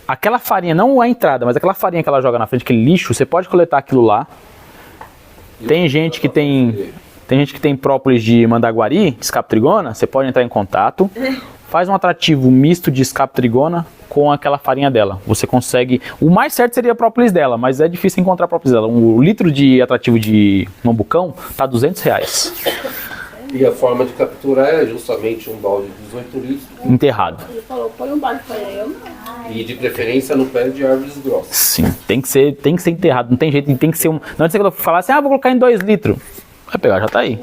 Aquela farinha, não a entrada, mas aquela farinha que ela joga na frente, aquele lixo, você pode coletar aquilo lá. Tem gente que tem própolis de mandaguari, escaptrigona, você pode entrar em contato. Faz um atrativo misto de escaptrigona com aquela farinha dela. Você consegue... O mais certo seria a própolis dela, mas é difícil encontrar a própolis dela. Um litro de atrativo de mambucão tá R$200. e a forma de capturar é justamente um balde de 18 litros Enterrado. Ele falou, põe um balde pra ele. e de preferência no pé de árvores grossas. Sim, tem que ser enterrado. Não tem jeito, tem que ser um... Não adianta você falar assim, vou colocar em 2 litros. Vai pegar, já tá aí.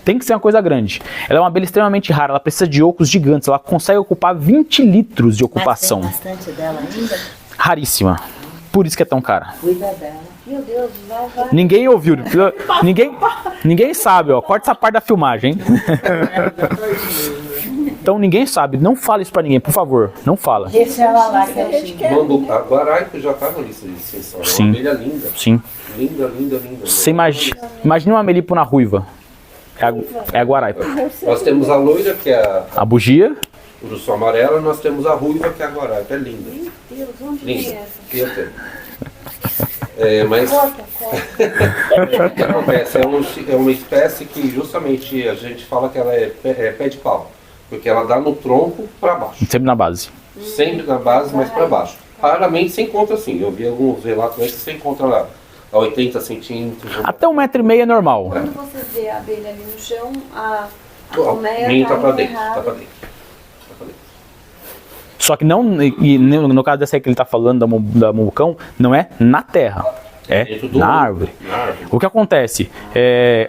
Tem que ser uma coisa grande. Ela é uma abelha extremamente rara, ela precisa de ocos gigantes, ela consegue ocupar 20 litros de ocupação. Mas tem bastante dela ainda? Raríssima. Por isso que é tão cara. Cuida dela. Meu Deus, vai. Ninguém ouviu. Ninguém sabe, ó. Corta essa parte da filmagem, hein? Então ninguém sabe. Não fala isso pra ninguém, por favor. Não fala. Deixa ela lá, quietinha. A guaraipa já tá na lista de extensão. É Sim. uma abelha linda. Sim. Linda, linda, linda. Você imagina uma melipona ruiva. É a guaraipa. Nós temos a loira, que é A bugia. o urso amarelo, e nós temos a ruiva, que é a guaraipa. É linda. Meu Deus, onde Linda. tem essa? Que eu tenho. Mas Corta. o que acontece? É uma espécie que justamente a gente fala que ela é pé de pau. Porque ela dá no tronco para baixo. Sempre na base. Sempre na base, mas para baixo. Raramente você encontra assim. Eu vi alguns relatos aí que você encontra lá a 80 centímetros. Até 1,5 m é normal. Quando você vê a abelha ali no chão, a O colmeia ninho tá tá para indo dentro. errado. Tá pra dentro. Tá pra dentro. Só que não, e no caso dessa aí que ele tá falando da mambucão, não é na terra. É Dentro do na mundo. árvore. Na árvore. O que acontece?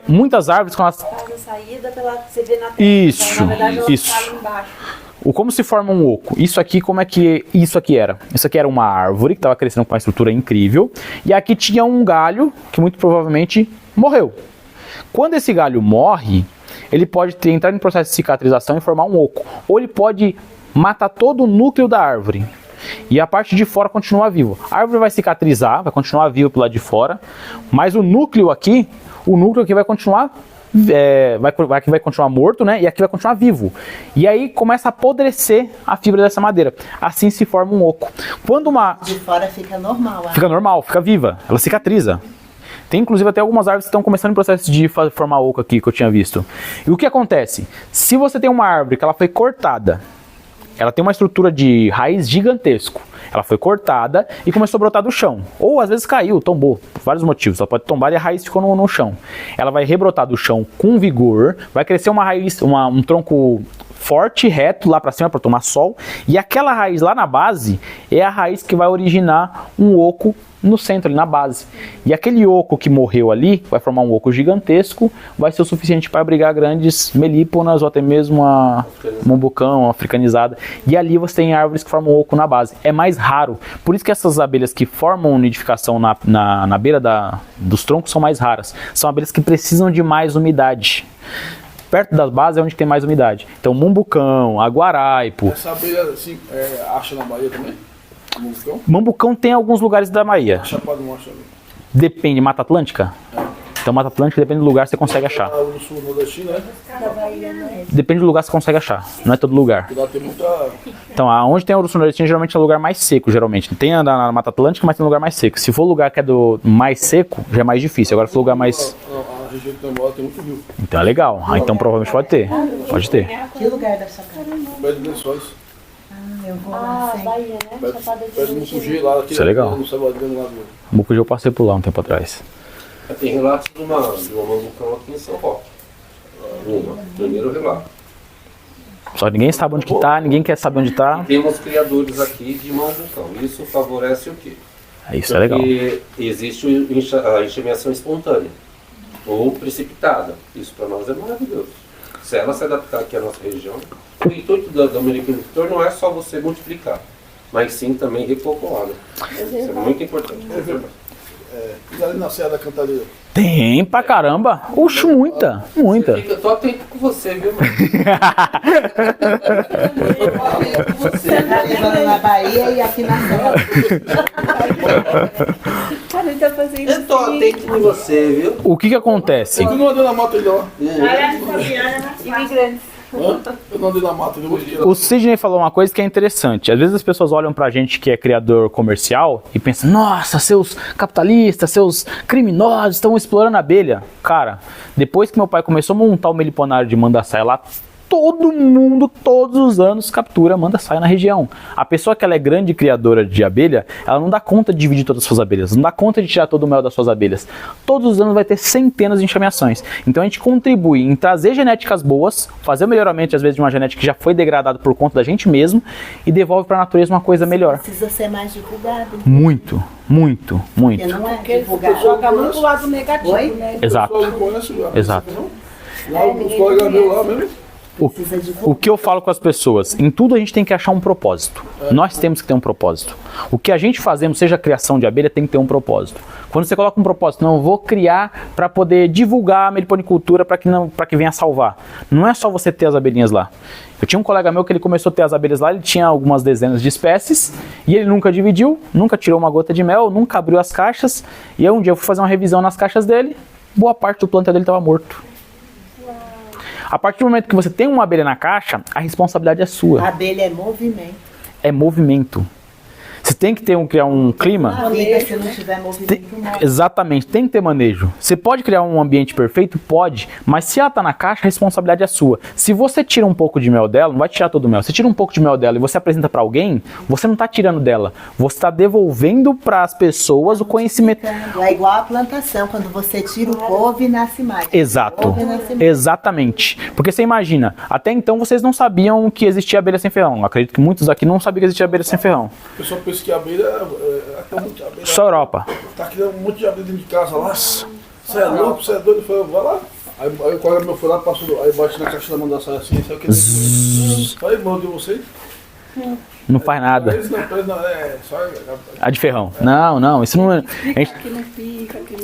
Muitas árvores, quando elas Faz a saída pela você vê na terra. Isso, Então, na verdade, ela isso. tá ali embaixo. Como se forma um oco? Isso aqui, como é que isso aqui era? Isso aqui era uma árvore que estava crescendo com uma estrutura incrível. E aqui tinha um galho que muito provavelmente morreu. Quando esse galho morre, ele pode entrar em processo de cicatrização e formar um oco. Ou ele pode matar todo o núcleo da árvore. E a parte de fora continua vivo. A árvore vai cicatrizar, vai continuar viva pro lado de fora. Mas o núcleo aqui vai continuar vai continuar morto, né? E aqui vai continuar vivo. E aí começa a apodrecer a fibra dessa madeira. Assim se forma um oco. Quando uma... De fora fica normal. Fica normal, fica viva. Ela cicatriza. Tem inclusive até algumas árvores que estão começando o processo de formar oco aqui, que eu tinha visto. E o que acontece? Se você tem uma árvore que ela foi cortada, ela tem uma estrutura de raiz gigantesco. Ela foi cortada e começou a brotar do chão. Ou às vezes caiu, tombou, por vários motivos. Ela pode tombar e a raiz ficou no chão. Ela vai rebrotar do chão com vigor, vai crescer uma raiz, um tronco forte, reto, lá para cima para tomar sol. E aquela raiz lá na base é a raiz que vai originar um oco no centro, ali na base. E aquele oco que morreu ali, vai formar um oco gigantesco, vai ser o suficiente para abrigar grandes melíponas ou até mesmo a mambucão, a africanizada. E ali você tem árvores que formam oco na base. É mais raro. Por isso que essas abelhas que formam nidificação na beira dos troncos são mais raras. São abelhas que precisam de mais umidade. Perto das bases é onde tem mais umidade. Então, mambucão, aguaraipo. Essa abelha assim, acha na Bahia também? Mambucão? Mambucão tem em alguns lugares da Bahia. Chapada não acha ali. Depende, Mata Atlântica? Então, Mata Atlântica, depende do lugar, você consegue achar. Ah, no sul nordestino, né? Depende do lugar que você consegue achar, não é todo lugar. Lá tem muita. Então, onde tem urso nordestino, geralmente é o lugar mais seco, geralmente. Tem na Mata Atlântica, mas tem um lugar mais seco. Se for o lugar que é do mais seco, já é mais difícil. Agora, se for lugar mais... A região de Tambora tem muito rio. Então é legal. Então, provavelmente pode ter. Pode ter. Que lugar da sua casa? Pé de Lençóis. Eu vou lá sempre. Bahia, né? Chapada Pé de Mucugê lá. Isso é legal. No Sabadão lá do... Mucugê eu passei por lá um tempo atrás. Tem relatos de uma mambucão aqui em São Roque. Primeiro relato. Só ninguém sabe onde que tá, ninguém quer saber onde tá. E temos criadores aqui de mão vulcão. Isso favorece o quê? Isso é legal. Porque existe a enxameação espontânea ou precipitada. Isso para nós é maravilhoso. Se ela se adaptar aqui à nossa região, o intuito do meliponicultor não é só você multiplicar, mas sim também repopular. Né? Isso é muito importante. E ali na Serra da Cantareira? Tem pra caramba. Oxe, muita. Eu tô atento com você, viu, mano? Você tá levando na Bahia e aqui na Serra. Cara, tá fazendo Eu tô atento com você, viu? O que acontece? Eu não andei na mata ainda, ó. imigrantes. Eu não andei na mata, eu vou tirar. O Sidney falou uma coisa que é interessante. Às vezes as pessoas olham pra gente que é criador comercial e pensam, nossa, seus capitalistas, seus criminosos estão explorando a abelha. Cara, depois que meu pai começou a montar o meliponário de Mandaçaia lá, todo mundo, todos os anos, captura Mandaçaia na região. A pessoa que ela é grande criadora de abelha, ela não dá conta de dividir todas as suas abelhas, não dá conta de tirar todo o mel das suas abelhas. Todos os anos vai ter centenas de enxameações. Então a gente contribui em trazer genéticas boas, fazer o melhoramento, às vezes, de uma genética que já foi degradada por conta da gente mesmo e devolve para a natureza uma coisa melhor. Precisa ser mais divulgado. Muito. Porque não é divulgado. Joga muito o lado negativo, Oi? né? Exato. O pessoal não conhece lá. Exato. Lá os colegas meus lá mesmo. O que eu falo com as pessoas, em tudo a gente tem que achar um propósito. Nós temos que ter um propósito. O que a gente fazemos, seja a criação de abelha, tem que ter um propósito. Quando você coloca um propósito, não, eu vou criar para poder divulgar a meliponicultura para que venha salvar. Não é só você ter as abelhinhas lá. Eu tinha um colega meu que ele começou a ter as abelhas lá, ele tinha algumas dezenas de espécies e ele nunca dividiu, nunca tirou uma gota de mel, nunca abriu as caixas. E aí um dia eu fui fazer uma revisão nas caixas dele, boa parte do planta dele estava morto. A partir do momento que você tem uma abelha na caixa, a responsabilidade é sua. A abelha é movimento. É movimento. Você tem que criar um clima. A vida, se não tiver movimento, não. Exatamente, tem que ter manejo. Você pode criar um ambiente perfeito? Pode. Mas se ela está na caixa, a responsabilidade é sua. Se você tira um pouco de mel dela, não vai tirar todo o mel. Você tira um pouco de mel dela e você apresenta para alguém, você não está tirando dela. Você está devolvendo para as pessoas o conhecimento. É igual a plantação, quando você tira o couve, nasce mais. Exato. Couve, nasce mais. Exatamente. Porque você imagina, até então vocês não sabiam que existia abelha sem ferrão. Acredito que muitos aqui não sabiam que existia abelha sem ferrão. O pessoal pensa que a abelha tem um monte de abelha. Só Europa. Tá criando um monte de abelha dentro de casa lá. Você é louco, você é doido? Eu falei, vai lá. Aí o colega meu foi lá, passou, aí bate na caixa da Mandaçaia assim, sabe o que é? Falei, irmão de vocês? Não faz nada. Eles não, é só... A de ferrão. Não, isso não é.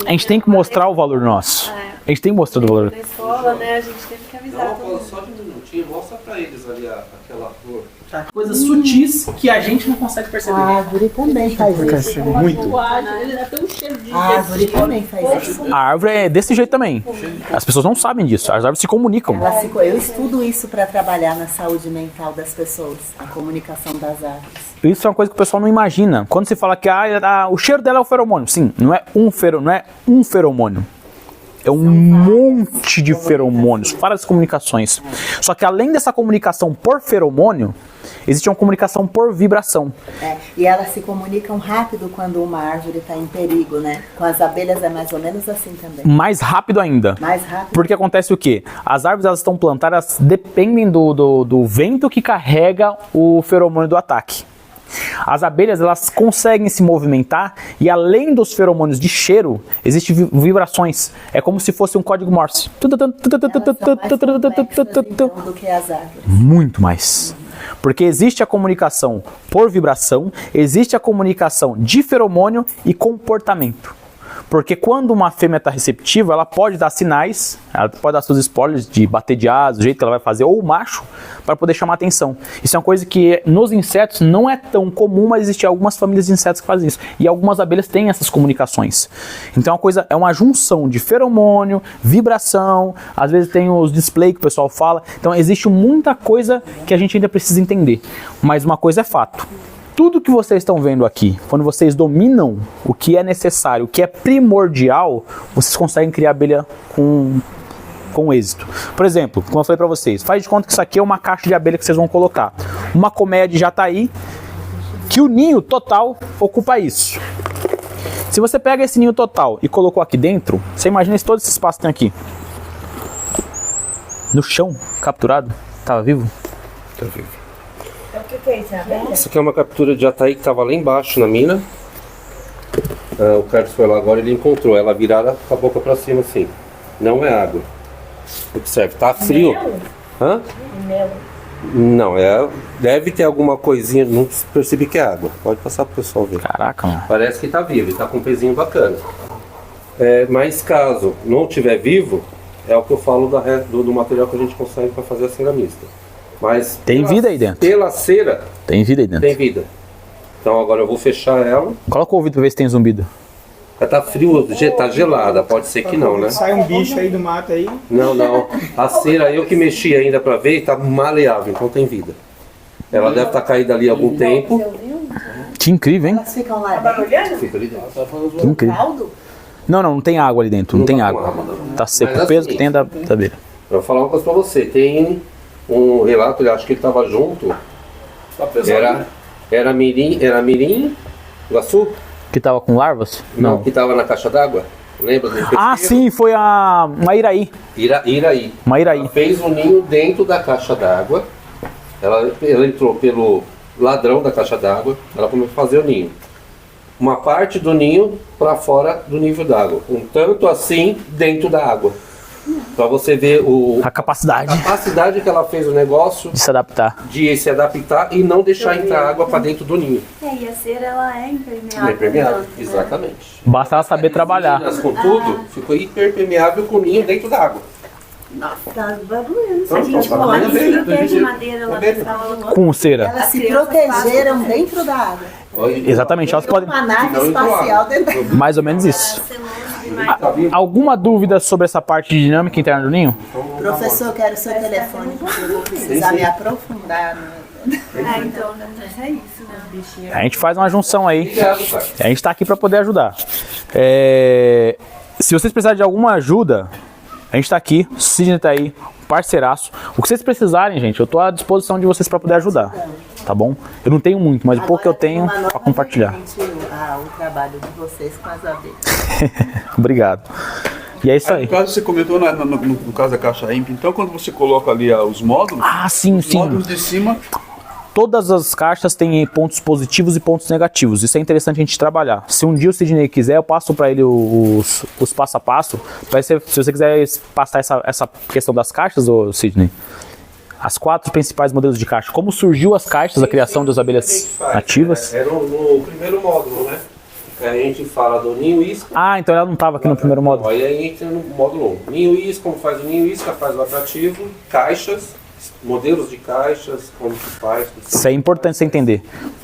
A gente tem que mostrar o valor nosso. A gente tem que mostrar o valor. Na escola, né, a gente teve que avisar Não, todo fala mundo. só de um minutinho, mostra pra eles ali aquela flor. Coisas sutis que a gente não consegue perceber. A árvore também faz isso. Muito. Ele já tem um cheiro de... A árvore também faz isso. A árvore é desse jeito também. As pessoas não sabem disso. As árvores se comunicam. Eu estudo isso para trabalhar na saúde mental das pessoas, a comunicação das árvores. Isso é uma coisa que o pessoal não imagina. Quando se fala que o cheiro dela é o feromônio. Sim, não é um feromônio. É um monte de feromônios, várias comunicações. Só que além dessa comunicação por feromônio, existe uma comunicação por vibração. E elas se comunicam rápido quando uma árvore está em perigo, né? Com as abelhas é mais ou menos assim também. Mais rápido ainda. Mais rápido. Porque acontece o quê? As árvores elas estão plantadas, dependem do vento que carrega o feromônio do ataque. As abelhas elas conseguem se movimentar e além dos feromônios de cheiro, existem vibrações. É como se fosse um código Morse. Elas são mais complexas, então, do que as árvores. Muito mais. Porque existe a comunicação por vibração, existe a comunicação de feromônio e comportamento. Porque quando uma fêmea está receptiva, ela pode dar sinais, ela pode dar seus spoilers de bater de asa, do jeito que ela vai fazer, ou o macho, para poder chamar atenção. Isso é uma coisa que nos insetos não é tão comum, mas existem algumas famílias de insetos que fazem isso. E algumas abelhas têm essas comunicações. Então é uma junção de feromônio, vibração, às vezes tem os display que o pessoal fala. Então existe muita coisa que a gente ainda precisa entender. Mas uma coisa é fato. Tudo que vocês estão vendo aqui, quando vocês dominam o que é necessário, o que é primordial, vocês conseguem criar abelha com êxito. Por exemplo, como eu falei para vocês, faz de conta que isso aqui é uma caixa de abelha que vocês vão colocar. Uma colmeia de jataí, que o ninho total ocupa isso. Se você pega esse ninho total e colocou aqui dentro, você imagina todo esse espaço que tem aqui. No chão, capturado. Tava vivo? Tá vivo. O que é isso? É abelha? Isso aqui é uma captura de jataí que estava lá embaixo na mina. O Carlos foi lá agora e ele encontrou ela virada com a boca para cima assim. Não é água. Observe, tá frio. Hã? Mel. Não, deve ter alguma coisinha, não percebi que é água. Pode passar pro pessoal ver. Caraca, mano. Parece que tá vivo, e tá com um pezinho bacana. Mas caso não estiver vivo, é o que eu falo do material que a gente consegue para fazer a cera mista. Mas Tem vida aí dentro. Pela cera, Tem vida aí dentro. tem vida. Então agora eu vou fechar ela. Coloca o ouvido pra ver se tem zumbido. Ela tá frio, tá gelada, pode ser que não, né? Sai um bicho aí do mato aí. Não. A cera eu que mexi ainda pra ver e tá maleável, então tem vida. Ela deve estar caída ali há algum tempo. Que incrível, hein? Elas ficam lá dentro. Fica ali dentro. Que incrível. Caldo? Não tem água ali dentro. Não Não tem tá água. com água. Tá seco. Mas O peso assim- que tem é da beira. Eu vou falar uma coisa pra você. Tem um relato, eu acho que ele tava junto. Tá pesado. Era mirim, Iguaçu? Que tava com larvas? Não, que tava na caixa d'água. Lembra do Ah, pesqueiro? sim, foi uma Iraí. Iraí. Uma Iraí. Ela fez um ninho dentro da caixa d'água. Ela entrou pelo ladrão da caixa d'água. Ela começou a fazer o ninho. Uma parte do ninho para fora do nível d'água. Um tanto assim dentro da água. Para você ver A a capacidade capacidade que ela fez o negócio de se adaptar. de se adaptar e não deixar entrar água para dentro do ninho. E a cera, ela é impermeável. É permeável, né? exatamente. Basta ela saber trabalhar. Mas contudo, ficou hiperpermeável com o ninho dentro da água. Tá bagulhando. Se a Então, gente tá coloca bacana, esse pé de né? madeira lá pra sala, Com cera. Elas se protegeram dentro da água. Exatamente, elas podem. Uma nave Não entrou espacial água. dentro da Mais ou menos isso. ser longe demais. Tá vivo? Alguma dúvida sobre essa parte de dinâmica interna do ninho? Professor, quero seu telefone, porque eu vou precisar me aprofundar. Então, é isso, né? Bichinho. A gente faz uma junção aí. Obrigado, pai. A gente tá aqui para poder ajudar. Se vocês precisarem de alguma ajuda, a gente tá aqui, o Sidney tá aí, parceiraço. O que vocês precisarem, gente, eu tô à disposição de vocês para poder ajudar. Tá bom? Eu não tenho muito, mas o pouco que eu tenho para compartilhar. O trabalho de vocês com as abelhas. Obrigado. E é isso aí. No caso, você comentou no caso da caixa IMP, então quando você coloca ali os módulos, Ah, sim, os sim. módulos de cima, Todas as caixas têm pontos positivos e pontos negativos. Isso é interessante a gente trabalhar. Se um dia o Sidney quiser, eu passo para ele os passo a passo. Se você quiser passar essa questão das caixas, ô Sidney, as 4 principais modelos de caixa. Como surgiu as caixas, a criação das abelhas nativas. É no primeiro módulo, né? A gente fala do ninho isca. Ah, então ela não estava aqui no primeiro módulo. Aí a gente entra no módulo 1. Ninho isca, como faz o ninho isca, faz o atrativo, caixas, modelos de caixas, como que faz. Isso é importante você entender.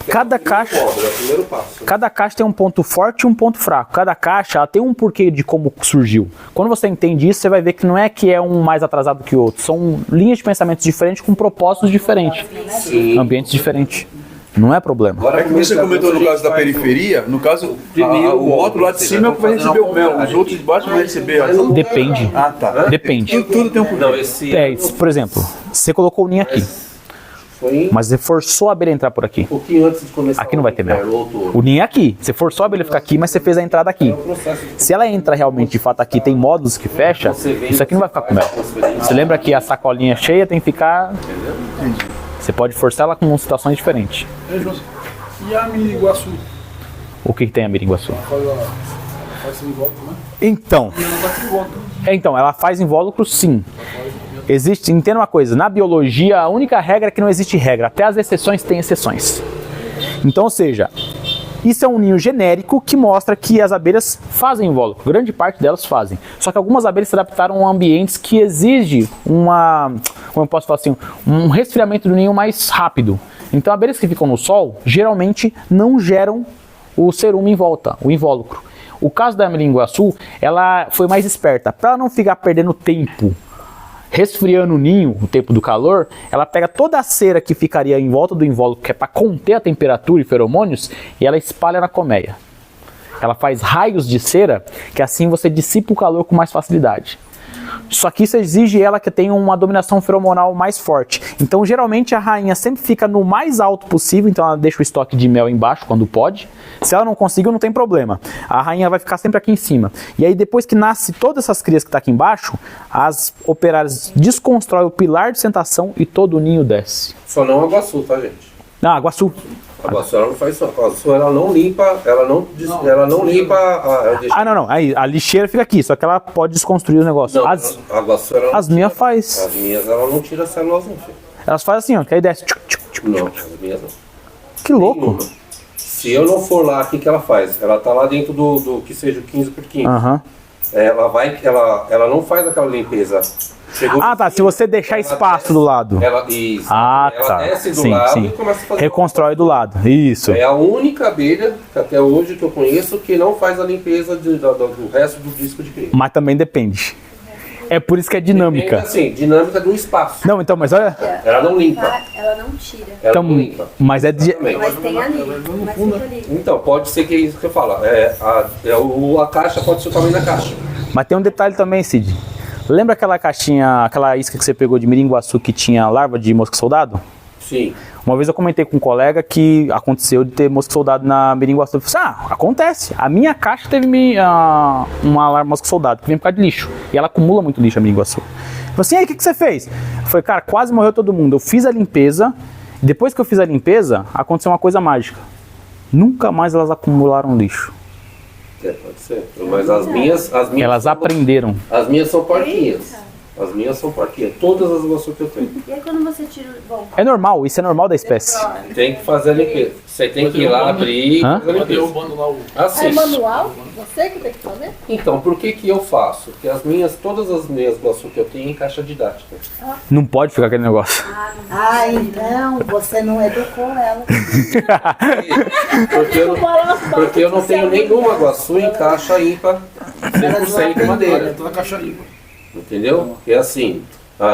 Cada caixa... Módulo, é o primeiro passo. Cada caixa tem um ponto forte e um ponto fraco. Cada caixa ela tem um porquê de como surgiu. Quando você entende isso, você vai ver que não é que é um mais atrasado que o outro. São linhas de pensamentos diferentes com propósitos diferentes. Sim. Ambientes diferentes. Não é problema. Agora, é que você comentou no caso da periferia, no caso, primeiro o módulo lá de cima é o que vai receber o mel, os outros de baixo vão receber a... Depende. Ah, tá. Depende. Tudo tem um porquê. Não, esse Por exemplo, você colocou o ninho aqui, foi mas você forçou a abelha a entrar por aqui. um pouquinho antes de começar. Aqui não vai ter mel. o outono. O ninho é aqui. Você forçou a abelha a ficar aqui, mas você fez a entrada aqui. Se ela entra realmente de fato aqui, tem módulos que fecha, isso aqui não vai ficar com mel. Você lembra que a sacolinha cheia tem que ficar... Você pode forçar ela com situações diferentes. E a Miriguaçu? O que tem a miringuaçu? Faz em volta, né? Então, ela faz invólucro sim. Existe, entenda uma coisa, na biologia a única regra é que não existe regra, até as exceções têm exceções. Então, ou seja, isso é um ninho genérico que mostra que as abelhas fazem invólucro, grande parte delas fazem. Só que algumas abelhas se adaptaram a ambientes que exigem como eu posso falar assim, um resfriamento do ninho mais rápido. Então, abelhas que ficam no sol, geralmente não geram o cerume em volta, o invólucro. O caso da miringuaçu, ela foi mais esperta. Para não ficar perdendo tempo resfriando o ninho, o tempo do calor, ela pega toda a cera que ficaria em volta do invólucro, que é para conter a temperatura e feromônios, e ela espalha na colmeia. Ela faz raios de cera, que assim você dissipa o calor com mais facilidade. Só que isso exige ela que tenha uma dominação feromonal mais forte. Então, geralmente, a rainha sempre fica no mais alto possível, então ela deixa o estoque de mel embaixo quando pode. Se ela não conseguiu, não tem problema. A rainha vai ficar sempre aqui em cima. E aí, depois que nasce todas essas crias que estão aqui embaixo, as operárias desconstroem o pilar de sustentação e todo o ninho desce. Só não a Guaçu, tá, gente? Ah, Água Sul. A Guaçu ela não faz isso. A Guaçu ela não limpa, ela não limpa Ah, não. Aí, a lixeira fica aqui, só que ela pode desconstruir o negócio. Não, As, a Guaçu ela não as minhas faz. As minhas ela não tira celulose, não, filho. Elas fazem assim, ó, que aí desce. Tchuc, tchuc, tchuc. Não, as minhas não. Que louco. Nenhuma. Se eu não for lá, o que ela faz? Ela tá lá dentro do que seja o 15 por 15. Aham. Ela não faz aquela limpeza. Chegou Ah, tá. Se você deixar espaço do lado. Isso. Ah, ela tá. desce do Sim, lado sim. e começa a fazer. Reconstrói do lado. Isso. É a única abelha, que até hoje que eu conheço, que não faz a limpeza do resto do disco de cria. Mas também depende. É por isso que é dinâmica. Assim, dinâmica do espaço. Não, então, mas olha. Ela não limpa. Ela não tira. Ela Então, não limpa. mas é de. Também. Mas tem ali. Mas fica ali. Então, pode ser que é isso que eu falo. A caixa pode ser o tamanho da caixa. Mas tem um detalhe também, Cid. Lembra aquela caixinha, aquela isca que você pegou de Miringuaçu que tinha larva de mosca soldado? Sim. Uma vez eu comentei com um colega que aconteceu de ter mosca soldado na Miringuaçu. Eu falei assim, acontece. A minha caixa teve uma larva de mosca soldado, que vem por causa de lixo. E ela acumula muito lixo, a Miringuaçu. Eu falei assim, e aí, o que você fez? Eu falei, cara, quase morreu todo mundo. Eu fiz a limpeza. Depois que eu fiz a limpeza, aconteceu uma coisa mágica. Nunca mais elas acumularam lixo. Pode ser. Mas as minhas Elas aprenderam. As minhas são porquinhas. As minhas são porquinhas. Todas as Guaçu que eu tenho. E aí quando você tira o... Bom, É normal, isso é normal da espécie. Tem que fazer a limpeza. Você tem que ir lá abrir e Hã? fazer a Vai limpeza. derrubando lá o... Assim. É manual? Você que tem que fazer? Então, por que eu faço? Porque todas as minhas Guaçu que eu tenho em caixa didática. Não pode ficar aquele negócio. Ah, então você não educou ela. Porque eu não tenho nenhuma Guaçu em caixa ímpar 100% de madeira. Tá na caixa limpa. Entendeu? É assim.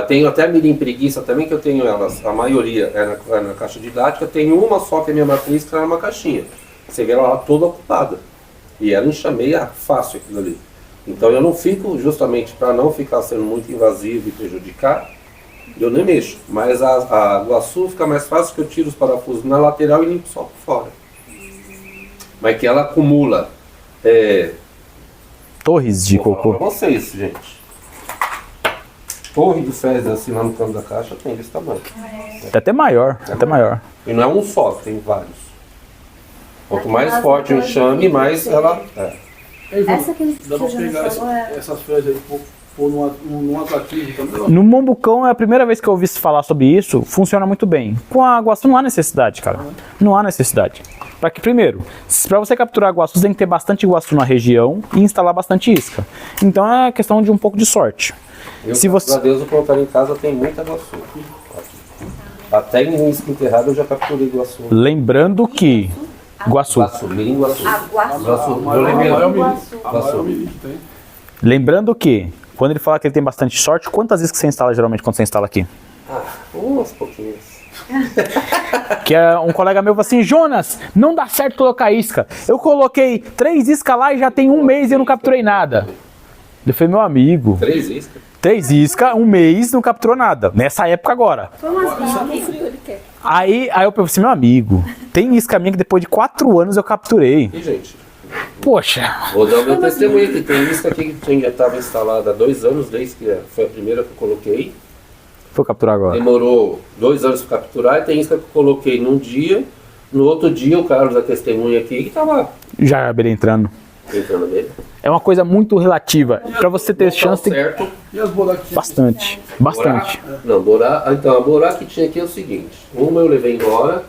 Tenho até mirim preguiça também, que eu tenho elas. A maioria é na caixa didática. Tem uma só que é minha matriz, que é numa caixinha. Você vê ela lá toda ocupada. E ela enxameia fácil aquilo ali. Então eu não fico, justamente para não ficar sendo muito invasivo e prejudicar, eu nem mexo. Mas a Guaçu fica mais fácil, que eu tiro os parafusos na lateral e limpo só por fora. Mas que ela acumula. Torres de Vou falar cocô. pra vocês, gente. Torre de fezes assim lá no canto da caixa tem desse tamanho. É até maior, até maior. E não é um só, tem vários. Quanto mais forte o enxame, mais ela. essa que Dá pra você pegar já falou é... essas fezes aí e pôr num atrativo também. No Mombucão é a primeira vez que eu ouvi falar sobre isso, funciona muito bem. Com a Guaçu não há necessidade, cara. Não há necessidade. Para que, primeiro, para você capturar a Guaçu, você tem que ter bastante Guaçu na região e instalar bastante isca. Então é questão de um pouco de sorte. Se graças a Deus, o plantário em casa tem muita Guaçu. Até em isca enterrada eu já capturei Guaçu. Lembrando que Guaçu. Guaçu, mirim Guaçu. Guaçu. Guaçu. A maior Guaçu. mirim que tem. Lembrando que quando ele fala que ele tem bastante sorte, quantas iscas você instala geralmente quando você instala aqui? Umas pouquinhas. Que é um colega meu falou assim, Jonas, não dá certo colocar isca. Eu coloquei 3 iscas lá e já tem 1 mês e eu não capturei nada. Eu falei, meu amigo, 3 iscas? 3 iscas, 1 mês, não capturou nada. Nessa época agora. Aí eu pensei assim, meu amigo, tem isca minha que depois de 4 anos eu capturei. E, gente, Poxa. vou dar o meu testemunho aqui. Tem isca aqui que já estava instalada há 2 anos, desde que foi a primeira que eu coloquei. Vou capturar agora. Demorou 2 anos para capturar. E tem isca que eu coloquei num dia. No outro dia, o Carlos, a testemunha aqui, que estava Já abri entrando. entrando nele. É uma coisa muito relativa. Pra você ter chance, tem Certo. E as boraquinhas? bastante. Bastante. Não, Borá. Então, a Borá que tinha aqui é o seguinte: uma eu levei embora.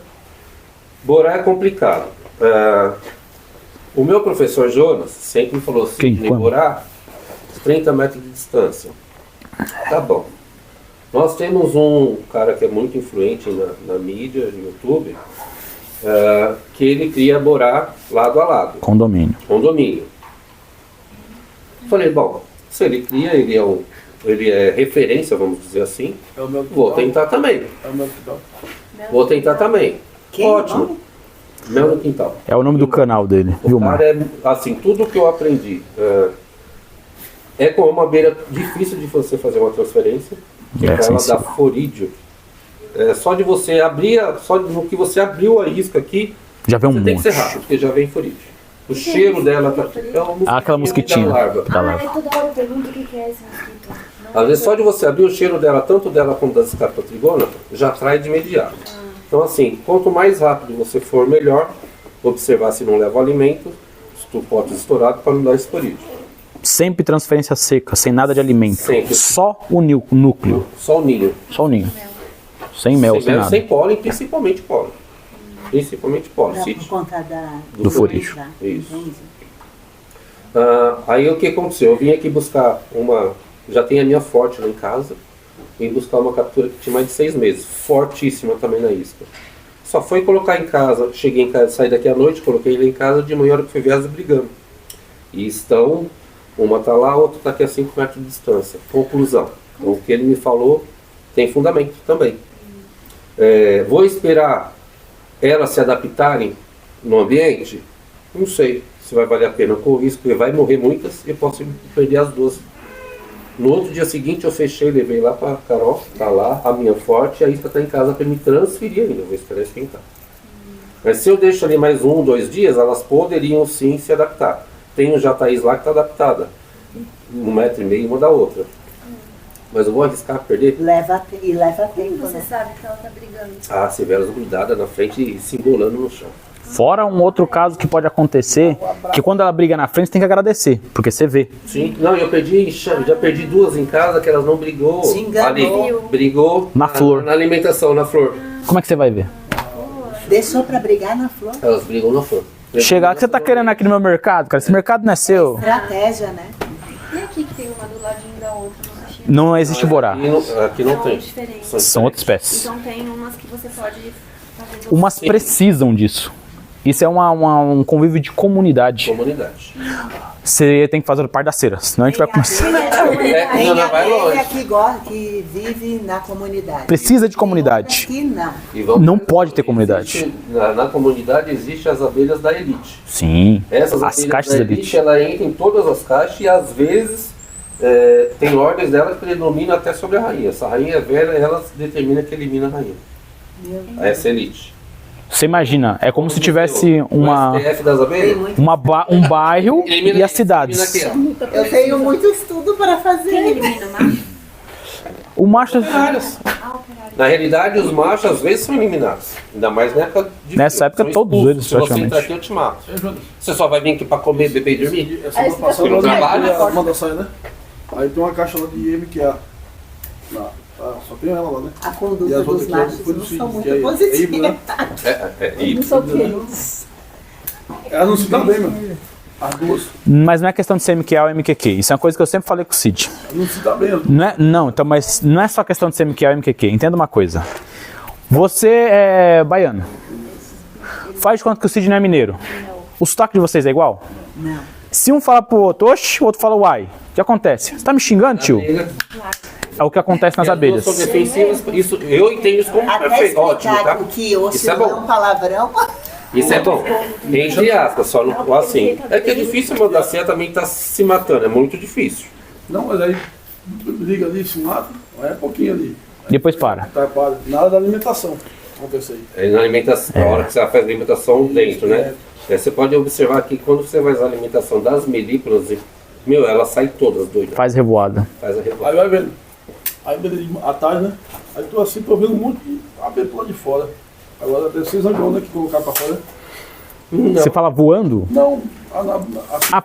Borá é complicado. O meu professor Jonas sempre me falou assim: Quem? de Quando? Borá, 30 metros de distância. Tá bom. Nós temos um cara que é muito influente na mídia, no YouTube, que ele cria Borá lado a lado, Condomínio. condomínio. Falei, bom, se ele cria, ele é referência, vamos dizer assim, É o meu vou tentar também. É o meu quintal. Vou tentar também. Quem? Ótimo. Mel no quintal. É o nome do canal dele, O Vilmar. cara é, assim, tudo que eu aprendi É com uma abelha difícil de você fazer uma transferência, que ela sensível. dá forídeo. Só de você abrir, só no que você abriu a isca aqui, Já vem um você tem que monte. ser rápido, porque já vem forídeo. O cheiro dela tá... Aquela mosquitinha. da larva. Da larva. Toda hora eu pergunto o que é esse mosquito. Às vezes só de você abrir o cheiro dela, tanto dela como das escarpa-trigona, já atrai de imediato. Então assim, quanto mais rápido você for, melhor. Observar se não leva alimento, se o pote estourado, para não dar esporídeo. Sempre transferência seca, sem nada de alimento. Sempre. Só o núcleo. Só o ninho. Só o ninho. Sem mel, sem nada. Sem pólen, principalmente pólen. Principalmente pólen. Por conta do forídeo. Isso. Aí o que aconteceu? Eu vim aqui buscar já tem a minha forte lá em casa. Vim buscar uma captura que tinha mais de 6 meses. Fortíssima também na isca. Só foi colocar em casa. Cheguei em casa, saí daqui à noite, coloquei ele em casa. De manhã, a hora que fui ver, elas brigando. E estão... Uma está lá, a outra está aqui a 5 metros de distância. Conclusão. Então, o que ele me falou tem fundamento também. Vou esperar elas se adaptarem no ambiente? Não sei se vai valer a pena. Com o risco que vai morrer muitas e eu posso perder as duas. No outro dia seguinte eu fechei, levei lá para Carol, tá lá, a minha forte, e a isca está em casa para me transferir ainda. Eu vou esperar esquentar. Mas se eu deixo ali mais 1, 2 dias, elas poderiam sim se adaptar. Tem o Jataís lá que está adaptada. 1,5 metro uma da outra. Mas eu vou arriscar perder? Leva tempo, Você né? sabe que ela tá brigando. Você vê elas grudadas na frente e se embolando no chão. Fora um outro caso que pode acontecer, que quando ela briga na frente, tem que agradecer, porque você vê. Sim, não, eu já perdi 2 em casa que elas não brigou. Se enganou. Ali, brigou Na flor. Na alimentação, na flor. Como é que você vai ver? Deixou pra brigar na flor. Elas brigam na flor. Chegar, o que você tá querendo aqui no meu mercado, cara? Esse mercado não é seu. Estratégia, né? E aqui que tem uma do ladinho da outra, não sei. Não existe borá. Aqui não tem. Diferente. São outras espécies. Então tem umas que você pode fazer Umas precisam disso. Isso é um convívio de comunidade. Comunidade. Você tem que fazer parte da cera, senão a gente vai começar. Tem Não, vai longe. aquele que vive na comunidade. Precisa de comunidade. Aqui não. E vamos- Não pode ter comunidade. Na comunidade existem as abelhas da elite. Sim, Essas as abelhas caixas da da elite, elite. ela entra em todas as caixas e às vezes tem ordens dela que predominam até sobre a rainha. Se a rainha é velha, ela determina que elimina a rainha. Essa é a elite. Você imagina, é como se tivesse O STF das abelhas? um bairro Elimina e as isso, cidades. elimina aqui, Eu tenho muito estudo para Quem fazer. elimina o macho? O macho, Na realidade, os machos às vezes são eliminados. Ainda mais na época de Nessa época, são todos expulsos. eles, Se você praticamente. entrar aqui, eu te mato. Você só vai vir aqui pra comer, beber e dormir? Essa semana você passada tá eu trabalho, manda sair, né? Aí tem uma caixa lá de MQA. Só tem ela lá, né? A E conduta as dos outras machos que eu não fui são do muito que é positivas. né? E Não sou o quê? Ela não se dá bem, mano. As duas. mas não é questão de ser MQA ou MQQ. Isso é uma coisa que eu sempre falei com o Cid. Não se dá bem. Então, mas não é só questão de ser MQA ou MQQ. Entenda uma coisa. Você é baiano. Faz de conta que o Cid não é mineiro. O sotaque de vocês é igual? Não. Se um fala pro outro, oxe, o outro fala uai. O que acontece? Você tá me xingando, tio? É o que acontece nas abelhas. São defensivas, isso, eu entendo isso como Até perfeito. Ótimo, explicar tá? que osso Isso é não é bom. um palavrão. Isso é bom. Entre aspas, só não assim. É que é difícil mandar certo também tá se matando, é muito difícil. Não, mas aí liga ali, se mata, aí é pouquinho ali. Depois para. Tá, para. Nada da alimentação. Acontece aí. É na alimentação, a hora que você faz a alimentação dentro, né? Você pode observar que quando você faz a alimentação das melícolas, ela sai todas doidas. Faz revoada. Faz a revolta. Aí vai vendo. Aí beleza, à tarde, né? Aí tô assim, tô vendo um monte de abelha pro lado de fora. Agora tem 6 anos, né, que colocar pra fora. Você fala voando? Não,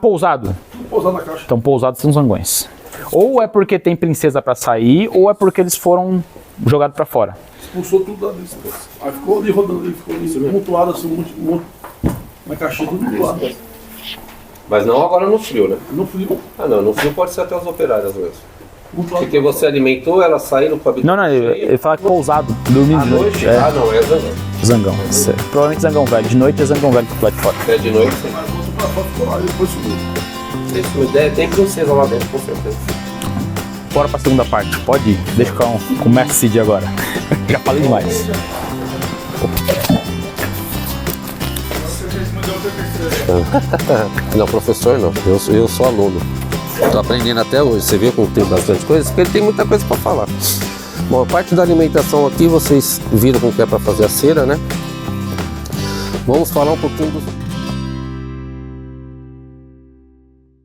Pousado. pousar na caixa. Então, pousados são zangões. Ou é porque tem princesa pra sair, ou é porque eles foram jogados pra fora. Expulsou tudo da lista. Aí ficou ali rodando ali, ficou ali, montuado assim, um monte. Na caixinha, tudo montuado. Mas não agora no frio, né? No frio, Não, no frio pode ser até os operários mesmo. montuado. Porque você alimentou, ela saiu com a Não, ele fala que pousado, dormindo à de noite? noite. É, Não, é zangão. zangão. Provavelmente zangão velho. De noite é zangão velho pro lado de fora. É de noite, sim. Aí voltou pra fora, ficou lá, e depois subiu. Tem princesa lá dentro, com certeza. Bora pra segunda parte. Pode ir. Deixa eu começar o Cid agora. Já falei demais. Não, professor não. Eu sou aluno. Tô aprendendo até hoje, você viu como tem bastante coisa? Porque ele tem muita coisa para falar. Bom, a parte da alimentação aqui, vocês viram como que é para fazer a cera, né? Vamos falar um pouquinho dos...